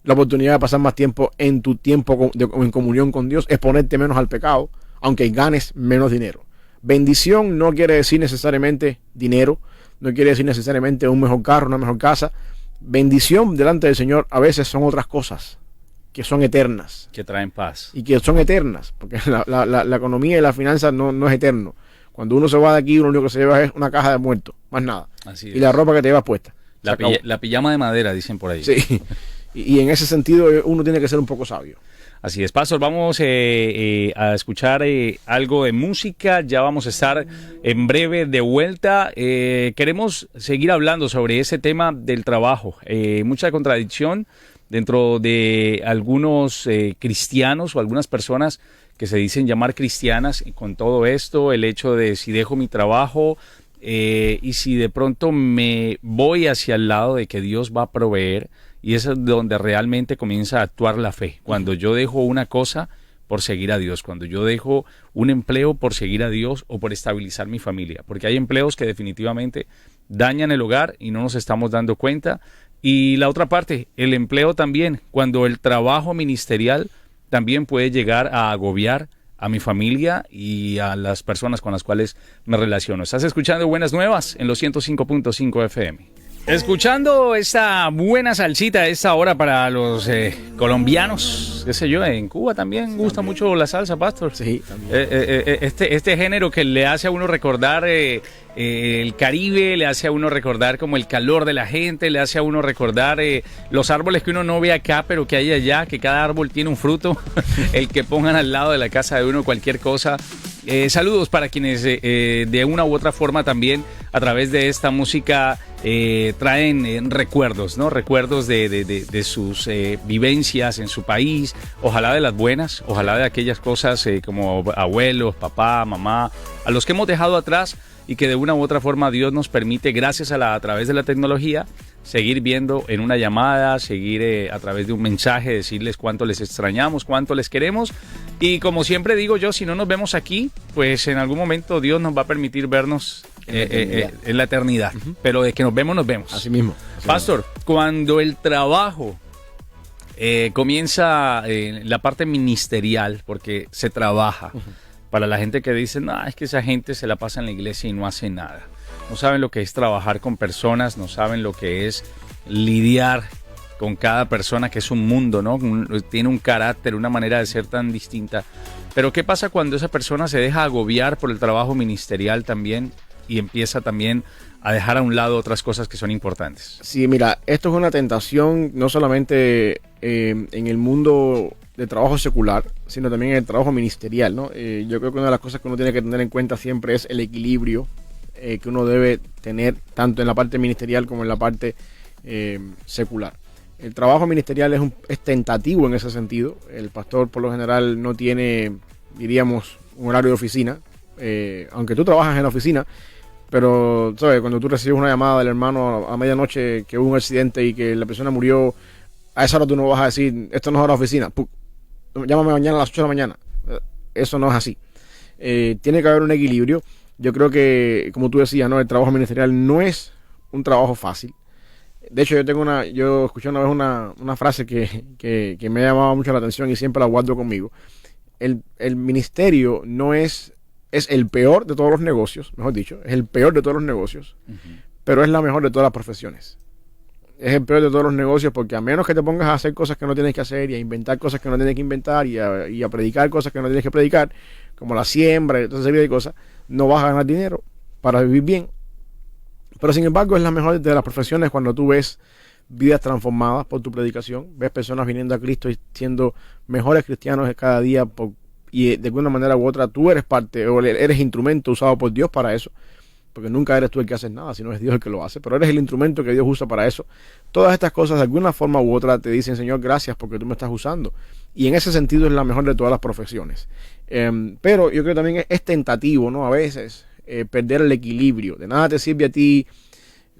La oportunidad de pasar más tiempo en tu tiempo en comunión con Dios, exponerte menos al pecado, aunque ganes menos dinero. Bendición no quiere decir necesariamente dinero, no quiere decir necesariamente un mejor carro, una mejor casa. Bendición delante del Señor a veces son otras cosas que son eternas. Que traen paz. Y que son eternas, porque la economía y la finanza no es eterno. Cuando uno se va de aquí, lo único que se lleva es una caja de muertos, más nada. Así y es. la ropa que te llevas puesta. La pijama de madera, dicen por ahí. Sí. Y en ese sentido uno tiene que ser un poco sabio. Así es, Pastor, vamos a escuchar algo de música, ya vamos a estar en breve de vuelta. Queremos seguir hablando sobre ese tema del trabajo, mucha contradicción dentro de algunos cristianos o algunas personas que se dicen llamar cristianas con todo esto, el hecho de si dejo mi trabajo y si de pronto me voy hacia el lado de que Dios va a proveer. Y eso es donde realmente comienza a actuar la fe. Cuando yo dejo una cosa por seguir a Dios, cuando yo dejo un empleo por seguir a Dios o por estabilizar mi familia. Porque hay empleos que definitivamente dañan el hogar y no nos estamos dando cuenta. Y la otra parte, el empleo también, cuando el trabajo ministerial también puede llegar a agobiar a mi familia y a las personas con las cuales me relaciono. Estás escuchando Buenas Nuevas en los 105.5 FM. Escuchando esta buena salsita a esta hora para los colombianos, qué sé yo, en Cuba también gusta mucho la salsa, Pastor. Sí, también. Este género que le hace a uno recordar el Caribe, le hace a uno recordar como el calor de la gente, le hace a uno recordar los árboles que uno no ve acá, pero que hay allá, que cada árbol tiene un fruto, el que pongan al lado de la casa de uno cualquier cosa. Saludos para quienes de una u otra forma también a través de esta música traen recuerdos, ¿no? Recuerdos de sus vivencias en su país, ojalá de las buenas, ojalá de aquellas cosas como abuelos, papá, mamá, a los que hemos dejado atrás y que de una u otra forma Dios nos permite, gracias a través de la tecnología, seguir viendo en una llamada, seguir a través de un mensaje, decirles cuánto les extrañamos, cuánto les queremos. Y como siempre digo yo, si no nos vemos aquí, pues en algún momento Dios nos va a permitir vernos en la eternidad. Uh-huh. Pero de que nos vemos, nos vemos. Así mismo. Pastor, cuando el trabajo comienza la parte ministerial, porque se trabaja, uh-huh, para la gente que dice, no, es que esa gente se la pasa en la iglesia y no hace nada. No saben lo que es trabajar con personas, no saben lo que es lidiar con cada persona, que es un mundo, ¿no? Tiene un carácter, una manera de ser tan distinta. Pero ¿qué pasa cuando esa persona se deja agobiar por el trabajo ministerial también y empieza también a dejar a un lado otras cosas que son importantes? Sí, mira, esto es una tentación no solamente en el mundo de trabajo secular, sino también en el trabajo ministerial, ¿no? Yo creo que una de las cosas que uno tiene que tener en cuenta siempre es el equilibrio que uno debe tener tanto en la parte ministerial como en la parte secular. El trabajo ministerial es tentativo en ese sentido. El pastor por lo general no tiene, diríamos, un horario de oficina, aunque tú trabajas en la oficina, pero ¿sabes? Cuando tú recibes una llamada del hermano a medianoche que hubo un accidente y que la persona murió, a esa hora tú no vas a decir, esto no es hora de oficina, llámame mañana a las 8 de la mañana. Eso no es así. Tiene que haber un equilibrio. Yo creo que, como tú decías, ¿no? El trabajo ministerial no es un trabajo fácil. De hecho, yo escuché una vez una frase que me ha llamado mucho la atención y siempre la guardo conmigo. El ministerio no es el peor de todos los negocios, mejor dicho, es el peor de todos los negocios, uh-huh, pero es la mejor de todas las profesiones. Es el peor de todos los negocios porque a menos que te pongas a hacer cosas que no tienes que hacer y a inventar cosas que no tienes que inventar y a predicar cosas que no tienes que predicar, como la siembra y toda esa serie de cosas, no vas a ganar dinero para vivir bien. Pero sin embargo es la mejor de las profesiones cuando tú ves vidas transformadas por tu predicación, ves personas viniendo a Cristo y siendo mejores cristianos cada día y de alguna manera u otra tú eres parte o eres instrumento usado por Dios para eso. porque nunca eres tú el que haces nada, sino es Dios el que lo hace, pero eres el instrumento que Dios usa para eso. Todas estas cosas de alguna forma u otra te dicen, Señor, gracias porque tú me estás usando. Y en ese sentido es la mejor de todas las profesiones. Pero yo creo que también es tentativo, ¿no? A veces perder el equilibrio. De nada te sirve a ti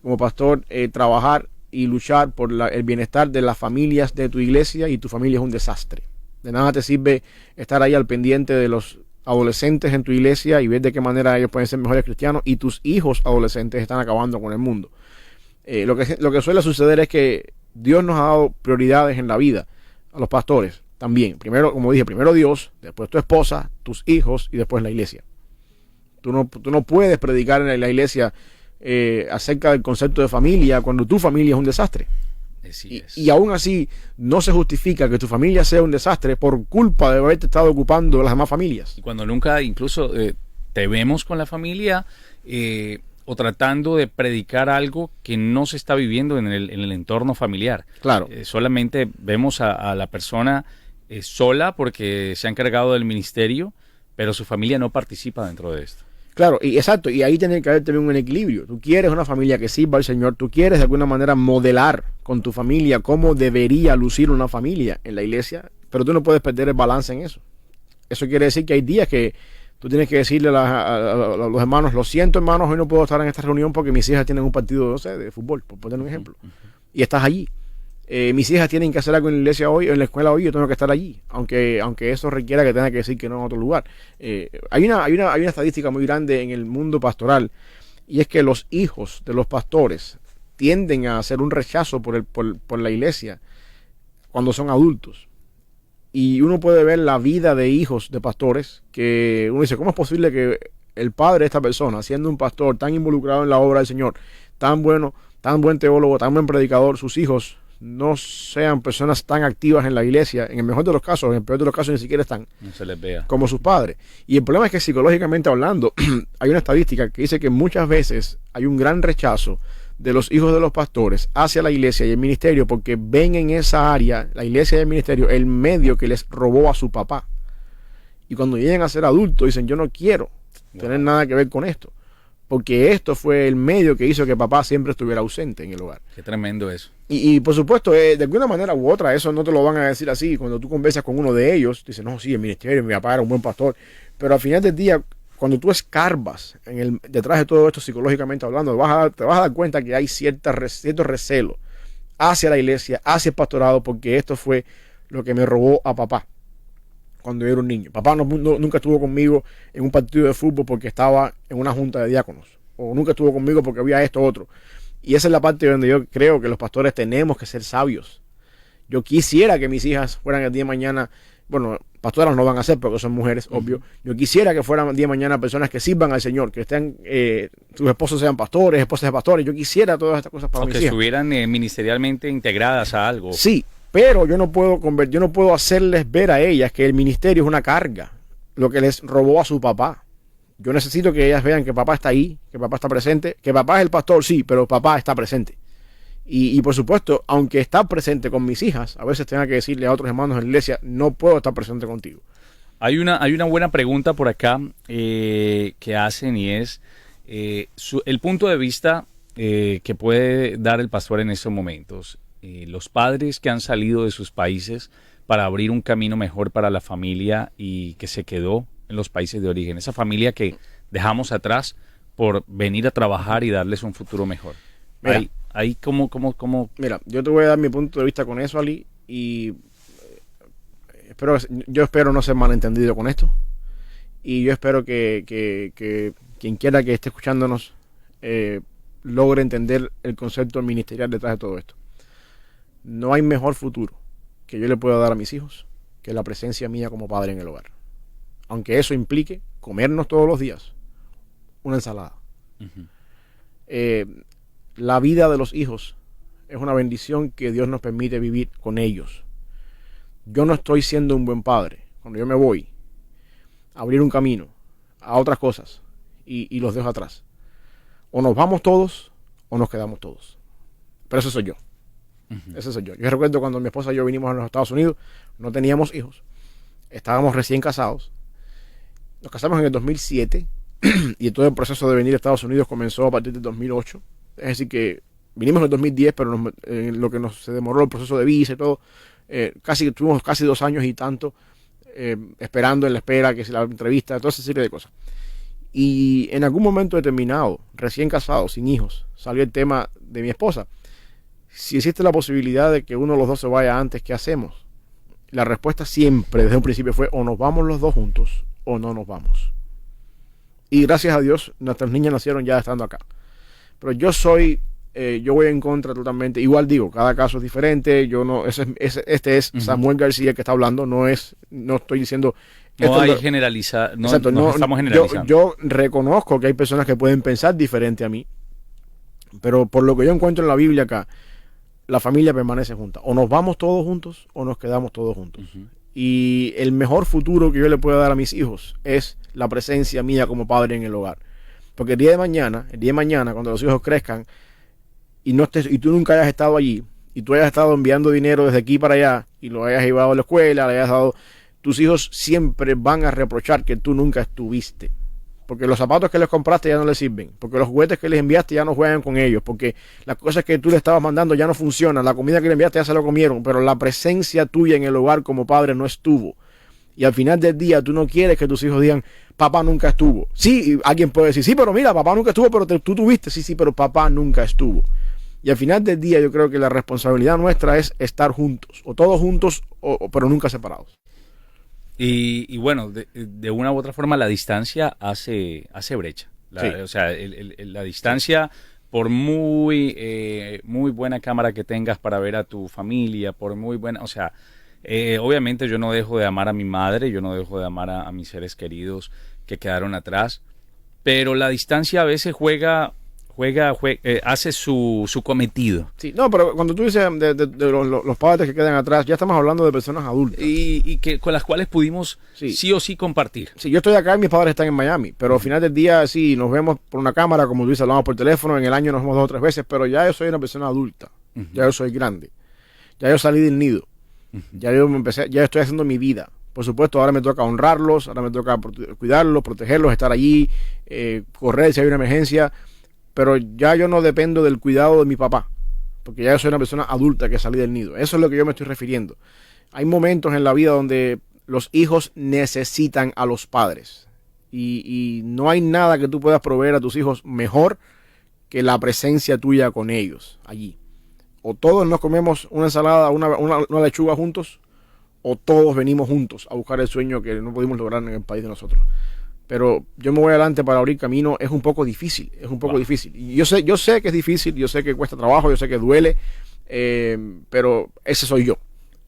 como pastor trabajar y luchar por el bienestar de las familias de tu iglesia y tu familia es un desastre. De nada te sirve estar ahí al pendiente de los adolescentes en tu iglesia y ver de qué manera ellos pueden ser mejores cristianos y tus hijos adolescentes están acabando con el mundo. Lo que suele suceder es que Dios nos ha dado prioridades en la vida a los pastores también. Primero, como dije, primero Dios, después tu esposa, tus hijos y después la iglesia. Tú no puedes predicar en la iglesia acerca del concepto de familia cuando tu familia es un desastre. Y aún así no se justifica que tu familia sea un desastre por culpa de haberte estado ocupando de las demás familias. Y cuando nunca incluso te vemos con la familia o tratando de predicar algo que no se está viviendo en el entorno familiar. Claro. Solamente vemos a la persona sola porque se ha encargado del ministerio, pero su familia no participa dentro de esto. Claro, y exacto, y ahí tiene que haber también un equilibrio. Tú quieres una familia que sirva al Señor, tú quieres de alguna manera modelar con tu familia cómo debería lucir una familia en la iglesia, pero tú no puedes perder el balance en eso. Eso quiere decir que hay días que tú tienes que decirle a los hermanos, lo siento hermanos, hoy no puedo estar en esta reunión porque mis hijas tienen un partido, no sé, de fútbol, por poner un ejemplo. Y estás allí. Mis hijas tienen que hacer algo en la iglesia hoy, en la escuela hoy, yo tengo que estar allí, aunque eso requiera que tenga que decir que no en otro lugar. Hay una estadística muy grande en el mundo pastoral, y es que los hijos de los pastores tienden a hacer un rechazo por la iglesia cuando son adultos. Y uno puede ver la vida de hijos de pastores, que uno dice, ¿cómo es posible que el padre de esta persona, siendo un pastor tan involucrado en la obra del Señor, tan bueno, tan buen teólogo, tan buen predicador, sus hijos no sean personas tan activas en la iglesia, en el mejor de los casos, en el peor de los casos ni siquiera están, no se les vea, como sus padres? Y el problema es que psicológicamente hablando, hay una estadística que dice que muchas veces hay un gran rechazo de los hijos de los pastores hacia la iglesia y el ministerio porque ven en esa área, la iglesia y el ministerio, el medio que les robó a su papá. Y cuando llegan a ser adultos dicen, yo no quiero tener nada que ver con esto, porque esto fue el medio que hizo que papá siempre estuviera ausente en el hogar. Qué tremendo eso. Y por supuesto, de alguna manera u otra, eso no te lo van a decir así. Cuando tú conversas con uno de ellos, dices, no, sí, el ministerio, mi papá era un buen pastor. Pero al final del día, cuando tú escarbas detrás de todo esto psicológicamente hablando, te vas a dar cuenta que hay cierto recelo hacia la iglesia, hacia el pastorado, porque esto fue lo que me robó a papá cuando yo era un niño. Papá nunca estuvo conmigo en un partido de fútbol porque estaba en una junta de diáconos, o nunca estuvo conmigo porque había esto otro. Y esa es la parte donde yo creo que los pastores tenemos que ser sabios. Yo quisiera que mis hijas fueran el día de mañana, bueno, pastoras no van a ser porque son mujeres, obvio. Yo quisiera que fueran el día de mañana personas que sirvan al Señor, que estén, sus esposos sean pastores, esposas de pastores. Yo quisiera todas estas cosas para mis hijas. O que estuvieran ministerialmente integradas a algo. Sí, pero yo no puedo hacerles ver a ellas que el ministerio es una carga, lo que les robó a su papá. Yo necesito que ellas vean que papá está ahí, que papá está presente, que papá es el pastor, sí, pero papá está presente. Y por supuesto, aunque está presente con mis hijas, a veces tenga que decirle a otros hermanos en la iglesia, no puedo estar presente contigo. Hay una buena pregunta por acá que hacen y es el punto de vista que puede dar el pastor en estos momentos. Los padres que han salido de sus países para abrir un camino mejor para la familia y que se quedó en los países de origen. Esa familia que dejamos atrás por venir a trabajar y darles un futuro mejor. Mira, ahí ¿cómo? Mira, yo te voy a dar mi punto de vista con eso, Ali, y yo espero no ser malentendido con esto. Y yo espero que quien quiera que esté escuchándonos logre entender el concepto ministerial detrás de todo esto. No hay mejor futuro que yo le pueda dar a mis hijos que la presencia mía como padre en el hogar. Aunque eso implique comernos todos los días una ensalada. La vida de los hijos es una bendición que Dios nos permite vivir con ellos. Yo no estoy siendo un buen padre cuando yo me voy a abrir un camino a otras cosas y los dejo atrás. O nos vamos todos o nos quedamos todos. Pero eso soy yo. Ese soy yo. Yo recuerdo cuando mi esposa y yo vinimos a los Estados Unidos, no teníamos hijos, estábamos recién casados. Nos casamos en el 2007 y todo el proceso de venir a Estados Unidos comenzó a partir del 2008. Es decir, que vinimos en el 2010, pero lo que se demoró el proceso de visa y todo, tuvimos casi 2 años y tanto esperando en la espera, que es la entrevista, toda esa serie de cosas. Y en algún momento determinado, recién casado, sin hijos, salió el tema de mi esposa. Si existe la posibilidad de que uno de los dos se vaya antes, ¿qué hacemos? La respuesta siempre, desde un principio, fue o nos vamos los dos juntos o no nos vamos. Y gracias a Dios, nuestras niñas nacieron ya estando acá. Pero yo voy en contra totalmente. Igual digo, cada caso es diferente. Yo no, este es Samuel García que está hablando, no estoy diciendo. No hay generalizar, no estamos generalizando. Yo reconozco que hay personas que pueden pensar diferente a mí, pero por lo que yo encuentro en la Biblia acá, la familia permanece junta. O nos vamos todos juntos o nos quedamos todos juntos. Y el mejor futuro que yo le puedo dar a mis hijos es la presencia mía como padre en el hogar. Porque el día de mañana, cuando los hijos crezcan y tú nunca hayas estado allí, y tú hayas estado enviando dinero desde aquí para allá, y lo hayas llevado a la escuela, le hayas dado, tus hijos siempre van a reprochar que tú nunca estuviste. Porque los zapatos que les compraste ya no les sirven. Porque los juguetes que les enviaste ya no juegan con ellos. Porque las cosas que tú le estabas mandando ya no funcionan. La comida que le enviaste ya se lo comieron. Pero la presencia tuya en el hogar como padre no estuvo. Y al final del día tú no quieres que tus hijos digan, papá nunca estuvo. Sí, alguien puede decir, sí, pero mira, papá nunca estuvo, pero tú tuviste. Sí, pero papá nunca estuvo. Y al final del día yo creo que la responsabilidad nuestra es estar juntos. O todos juntos, pero nunca separados. Y bueno, de una u otra forma la distancia hace brecha. O sea, la distancia, por muy buena cámara que tengas para ver a tu familia, por muy buena, o sea, obviamente yo no dejo de amar a mi madre, yo no dejo de amar a mis seres queridos que quedaron atrás, pero la distancia a veces hace su cometido. Sí, no, pero cuando tú dices de los padres que quedan atrás, ya estamos hablando de personas adultas. Y que con las cuales pudimos sí o sí compartir. Sí, yo estoy acá y mis padres están en Miami, pero al final del día sí, nos vemos por una cámara, como tú dices, hablamos por teléfono, en el año nos vemos 2 o 3 veces, pero ya yo soy una persona adulta, ya yo soy grande, ya yo salí del nido, ya estoy haciendo mi vida. Por supuesto, ahora me toca honrarlos, ahora me toca cuidarlos, protegerlos, estar allí, correr si hay una emergencia. Pero ya yo no dependo del cuidado de mi papá, porque ya yo soy una persona adulta que salí del nido. Eso es lo que yo me estoy refiriendo. Hay momentos en la vida donde los hijos necesitan a los padres. Y no hay nada que tú puedas proveer a tus hijos mejor que la presencia tuya con ellos allí. O todos nos comemos una ensalada, una lechuga juntos, o todos venimos juntos a buscar el sueño que no pudimos lograr en el país de nosotros. Pero yo me voy adelante para abrir camino, es un poco difícil, difícil. Y yo sé que es difícil, yo sé que cuesta trabajo, yo sé que duele, pero ese soy yo,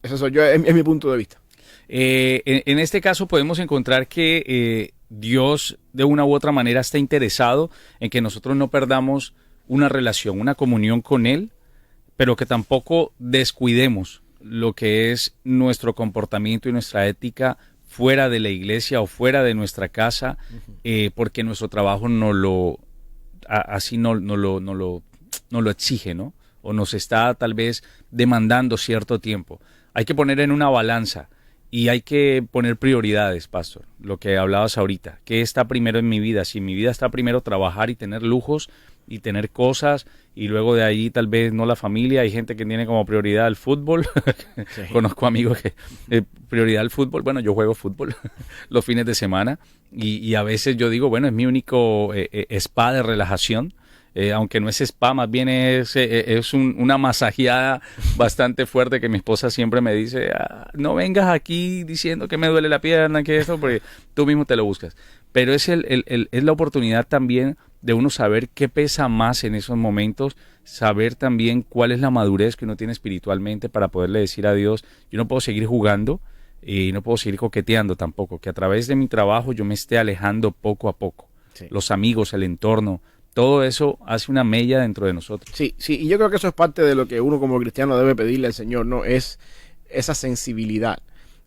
es mi punto de vista. En este caso podemos encontrar que Dios de una u otra manera está interesado en que nosotros no perdamos una relación, una comunión con Él, pero que tampoco descuidemos lo que es nuestro comportamiento y nuestra ética fuera de la iglesia o fuera de nuestra casa, porque nuestro trabajo no lo exige, ¿no? O nos está tal vez demandando cierto tiempo. Hay que poner en una balanza y hay que poner prioridades, pastor. Lo que hablabas ahorita, ¿qué está primero en mi vida? Si en mi vida está primero trabajar y tener lujos y tener cosas, y luego de ahí tal vez no la familia. Hay gente que tiene como prioridad el fútbol. Sí. Conozco amigos que prioridad el fútbol. Bueno, yo juego fútbol los fines de semana y a veces yo digo, bueno, es mi único spa de relajación. Aunque no es spa, más bien es una masajeada bastante fuerte que mi esposa siempre me dice, no vengas aquí diciendo que me duele la pierna, que esto, porque tú mismo te lo buscas. Pero es la oportunidad también de uno saber qué pesa más en esos momentos, saber también cuál es la madurez que uno tiene espiritualmente para poderle decir a Dios, yo no puedo seguir jugando y no puedo seguir coqueteando tampoco, que a través de mi trabajo yo me esté alejando poco a poco. Sí. Los amigos, el entorno, todo eso hace una mella dentro de nosotros. Sí, y yo creo que eso es parte de lo que uno como cristiano debe pedirle al Señor, ¿no? Es esa sensibilidad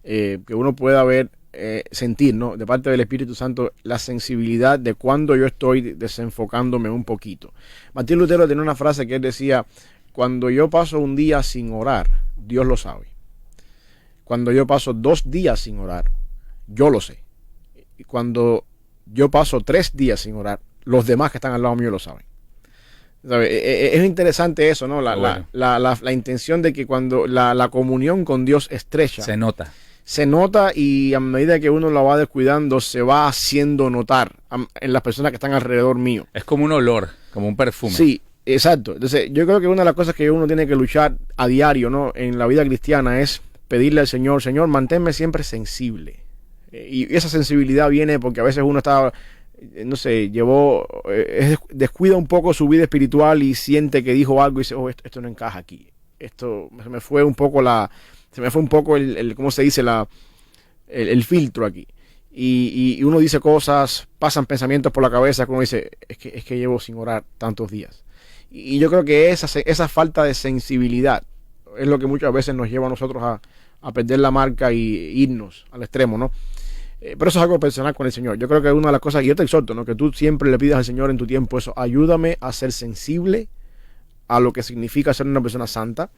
que uno pueda sentir, ¿no? De parte del Espíritu Santo, la sensibilidad de cuando yo estoy desenfocándome un poquito. Martín Lutero tenía una frase que él decía, cuando yo paso un día sin orar, Dios lo sabe. Cuando yo paso 2 días sin orar, yo lo sé. Y cuando yo paso 3 días sin orar, los demás que están al lado mío lo saben. ¿Sabe? Es interesante eso, ¿no? Bueno. La intención de que cuando la comunión con Dios estrecha Se nota. y a medida que uno la va descuidando se va haciendo notar en las personas que están alrededor mío. Es como un olor, como un perfume. Sí, exacto. Entonces yo creo que una de las cosas que uno tiene que luchar a diario, ¿no? En la vida cristiana es pedirle al Señor, Señor, manténme siempre sensible. Y esa sensibilidad viene porque a veces uno está, no sé, descuida un poco su vida espiritual y siente que dijo algo y dice, oh, esto no encaja aquí. Esto se me fue un poco ¿cómo se dice? El filtro aquí. Y uno dice cosas, pasan pensamientos por la cabeza que uno dice, es que llevo sin orar tantos días. Y yo creo que esa falta de sensibilidad es lo que muchas veces nos lleva a nosotros a perder la marca y irnos al extremo, ¿no? Pero eso es algo personal con el Señor. Yo creo que una de las cosas, y yo te exhorto, ¿no? Que tú siempre le pidas al Señor en tu tiempo eso, ayúdame a ser sensible a lo que significa ser una persona santa,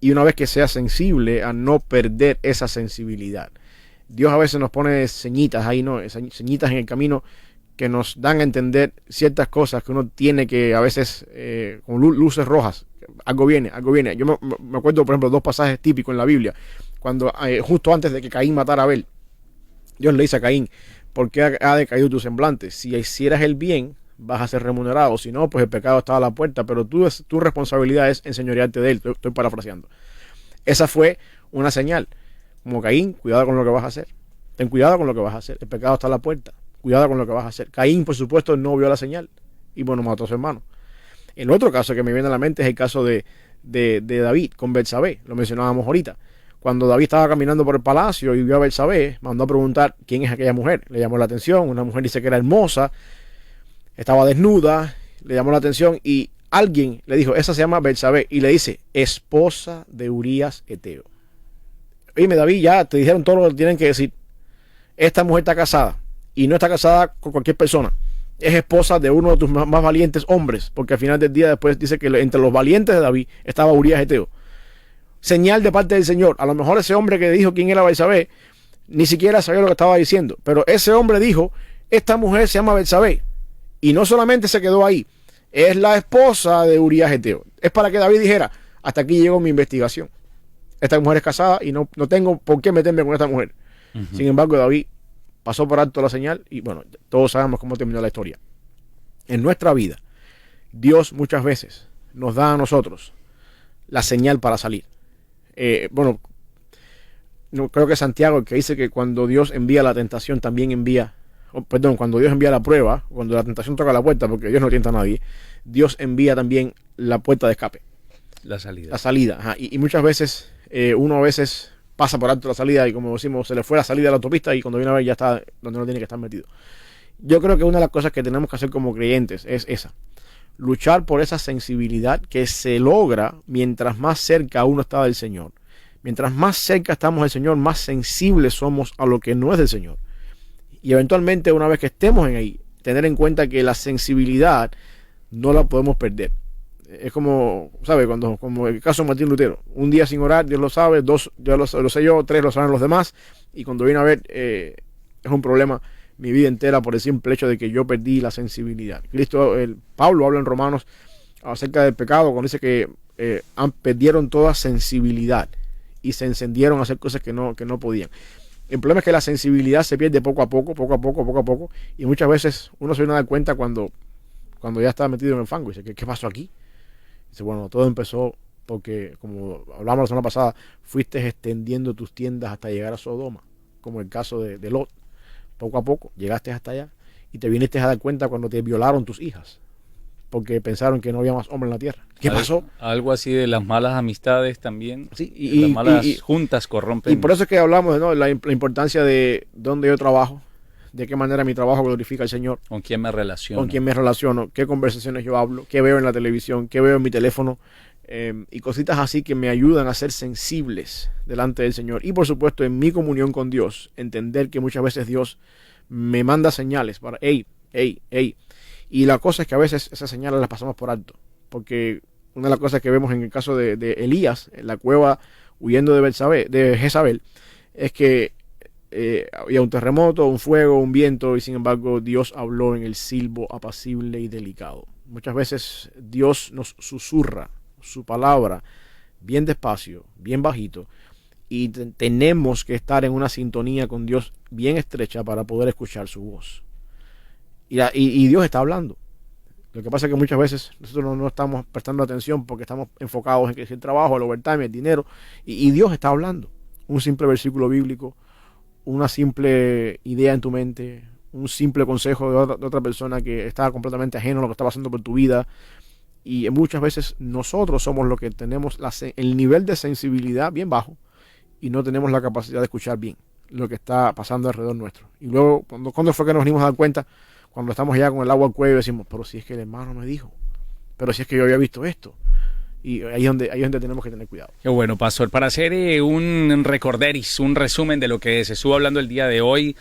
y una vez que sea sensible a no perder esa sensibilidad. Dios a veces nos pone señitas ahí, ¿no? Señitas en el camino que nos dan a entender ciertas cosas que uno tiene que a veces, con luces rojas, algo viene. Yo me acuerdo, por ejemplo, 2 pasajes típicos en la Biblia, cuando justo antes de que Caín matara a Abel, Dios le dice a Caín, ¿por qué ha decaído tu semblante? Si hicieras el bien, vas a ser remunerado. Si no, pues el pecado está a la puerta, pero tu responsabilidad es enseñorearte de él. Estoy parafraseando. Esa fue una señal. Como Caín, cuidado con lo que vas a hacer. Ten cuidado con lo que vas a hacer. El pecado está a la puerta. Cuidado con lo que vas a hacer. Caín, por supuesto, no vio la señal. Y bueno, mató a su hermano. El otro caso que me viene a la mente es el caso de David con Betsabé. Lo mencionábamos ahorita. Cuando David estaba caminando por el palacio y vio a Betsabé, mandó a preguntar quién es aquella mujer. Le llamó la atención. Una mujer dice que era hermosa, estaba desnuda, le llamó la atención y alguien le dijo, esa se llama Betsabé, y le dice, esposa de Urías Eteo. Oye, David, ya te dijeron todo lo que tienen que decir. Esta mujer está casada y no está casada con cualquier persona. Es esposa de uno de tus más valientes hombres, porque al final del día después dice que entre los valientes de David estaba Urías Eteo. Señal de parte del Señor. A lo mejor ese hombre que dijo quién era Betsabé ni siquiera sabía lo que estaba diciendo, pero ese hombre dijo, esta mujer se llama Betsabé, y no solamente se quedó ahí, es la esposa de Urías Eteo. Es para que David dijera, hasta aquí llegó mi investigación. Esta mujer es casada y no tengo por qué meterme con esta mujer. Uh-huh. Sin embargo, David pasó por alto la señal y bueno, todos sabemos cómo terminó la historia. En nuestra vida, Dios muchas veces nos da a nosotros la señal para salir. Bueno, no, creo que Santiago, el que dice que cuando Dios envía la tentación también envía, cuando Dios envía la prueba, cuando la tentación toca la puerta, porque Dios no tienta a nadie, Dios envía también la puerta de escape. La salida. La salida, ajá. Y muchas veces uno a veces pasa por alto la salida y como decimos, se le fue la salida a la autopista y cuando viene a ver ya está donde no tiene que estar metido. Yo creo que una de las cosas que tenemos que hacer como creyentes es esa. Luchar por esa sensibilidad que se logra mientras más cerca uno está del Señor. Mientras más cerca estamos del Señor, más sensibles somos a lo que no es del Señor. Y eventualmente, una vez que estemos en ahí, tener en cuenta que la sensibilidad no la podemos perder. Es como, ¿sabe? Como el caso de Martín Lutero. Un día sin orar, Dios lo sabe. 2, lo sé yo. 3, lo saben los demás. Y cuando viene a ver, es un problema mi vida entera por el simple hecho de que yo perdí la sensibilidad. Pablo habla en Romanos acerca del pecado, cuando dice que perdieron toda sensibilidad y se encendieron a hacer cosas que no podían. El problema es que la sensibilidad se pierde poco a poco, y muchas veces uno se viene a dar cuenta cuando ya está metido en el fango y dice, ¿qué pasó aquí? Dice, bueno, todo empezó porque, como hablamos la semana pasada, fuiste extendiendo tus tiendas hasta llegar a Sodoma, como el caso de Lot. Poco a poco llegaste hasta allá y te viniste a dar cuenta cuando te violaron tus hijas, porque pensaron que no había más hombre en la tierra. ¿Qué pasó? Algo así de las malas amistades también. Sí, las malas juntas corrompen. Y por eso es que hablamos, ¿no? la importancia de dónde yo trabajo, de qué manera mi trabajo glorifica al Señor. ¿Con quién me relaciono? ¿Qué conversaciones yo hablo? ¿Qué veo en la televisión? ¿Qué veo en mi teléfono? Y cositas así que me ayudan a ser sensibles delante del Señor. Y por supuesto, en mi comunión con Dios, entender que muchas veces Dios me manda señales para, hey. Y la cosa es que a veces esas señales las pasamos por alto. Porque una de las cosas que vemos en el caso de Elías, en la cueva huyendo de Jezabel, es que había un terremoto, un fuego, un viento, y sin embargo Dios habló en el silbo apacible y delicado. Muchas veces Dios nos susurra su palabra bien despacio, bien bajito, y tenemos que estar en una sintonía con Dios bien estrecha para poder escuchar su voz. Y Dios está hablando. Lo que pasa es que muchas veces nosotros no estamos prestando atención porque estamos enfocados en que es el trabajo, el overtime, el dinero, y Dios está hablando. Un simple versículo bíblico, una simple idea en tu mente, un simple consejo de otra persona que está completamente ajeno a lo que está pasando por tu vida. Y muchas veces nosotros somos los que tenemos el nivel de sensibilidad bien bajo y no tenemos la capacidad de escuchar bien lo que está pasando alrededor nuestro. Y luego, ¿cuándo fue que nos venimos a dar cuenta? Cuando estamos ya con el agua al cuello y decimos, pero si es que el hermano me dijo, pero si es que yo había visto esto. Y ahí es donde tenemos que tener cuidado. Qué bueno, pastor. Para hacer un recorderis, un resumen de lo que se estuvo hablando el día de hoy,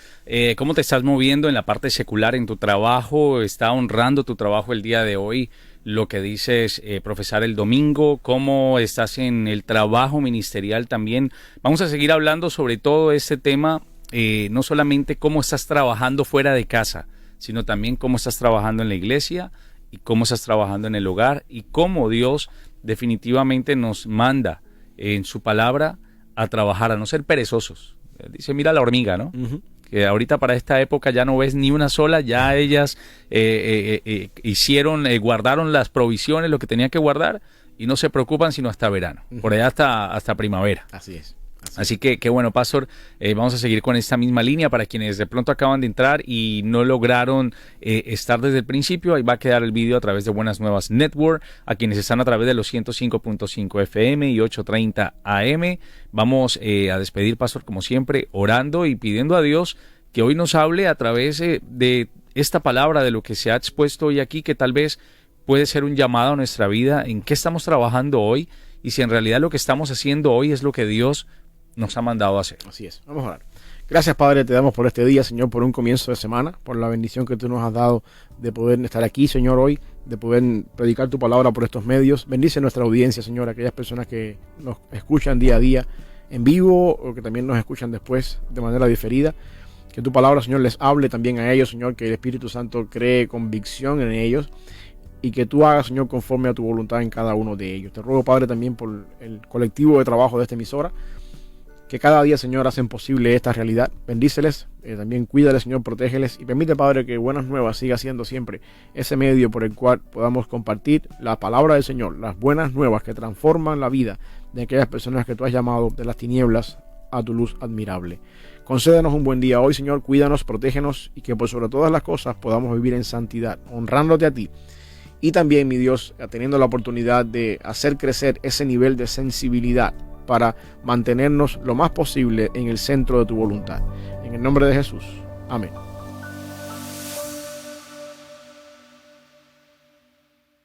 ¿cómo te estás moviendo en la parte secular en tu trabajo? ¿Está honrando tu trabajo el día de hoy? Lo que dices, profesar el domingo, ¿cómo estás en el trabajo ministerial también? Vamos a seguir hablando sobre todo este tema, no solamente cómo estás trabajando fuera de casa, sino también cómo estás trabajando en la iglesia y cómo estás trabajando en el hogar y cómo Dios definitivamente nos manda en su palabra a trabajar, a no ser perezosos. Dice, mira la hormiga, ¿no? Uh-huh. Que ahorita para esta época ya no ves ni una sola, ya ellas guardaron las provisiones, lo que tenían que guardar, y no se preocupan sino hasta verano, por allá hasta primavera. Así es. Así que qué bueno, pastor. Vamos a seguir con esta misma línea para quienes de pronto acaban de entrar y no lograron estar desde el principio. Ahí va a quedar el vídeo a través de Buenas Nuevas Network. A quienes están a través de los 105.5 FM y 830 AM. Vamos a despedir, pastor, como siempre, orando y pidiendo a Dios que hoy nos hable a través de esta palabra, de lo que se ha expuesto hoy aquí, que tal vez puede ser un llamado a nuestra vida, en qué estamos trabajando hoy y si en realidad lo que estamos haciendo hoy es lo que Dios nos ha mandado a hacer. Así es. Vamos a orar. Gracias, Padre, te damos por este día, Señor, por un comienzo de semana, por la bendición que tú nos has dado de poder estar aquí, Señor, hoy, de poder predicar tu palabra por estos medios. Bendice nuestra audiencia, Señor, aquellas personas que nos escuchan día a día en vivo o que también nos escuchan después de manera diferida. Que tu palabra, Señor, les hable también a ellos, Señor, que el Espíritu Santo cree convicción en ellos y que tú hagas, Señor, conforme a tu voluntad en cada uno de ellos. Te ruego, Padre, también por el colectivo de trabajo de esta emisora, que cada día, Señor, hacen posible esta realidad. Bendíceles, también cuídales, Señor, protégeles y permite, Padre, que Buenas Nuevas siga siendo siempre ese medio por el cual podamos compartir la palabra del Señor, las buenas nuevas que transforman la vida de aquellas personas que tú has llamado de las tinieblas a tu luz admirable. Concédenos un buen día hoy, Señor, cuídanos, protégenos y que por sobre todas las cosas podamos vivir en santidad, honrándote a ti. Y también, mi Dios, teniendo la oportunidad de hacer crecer ese nivel de sensibilidad para mantenernos lo más posible en el centro de tu voluntad. En el nombre de Jesús. Amén.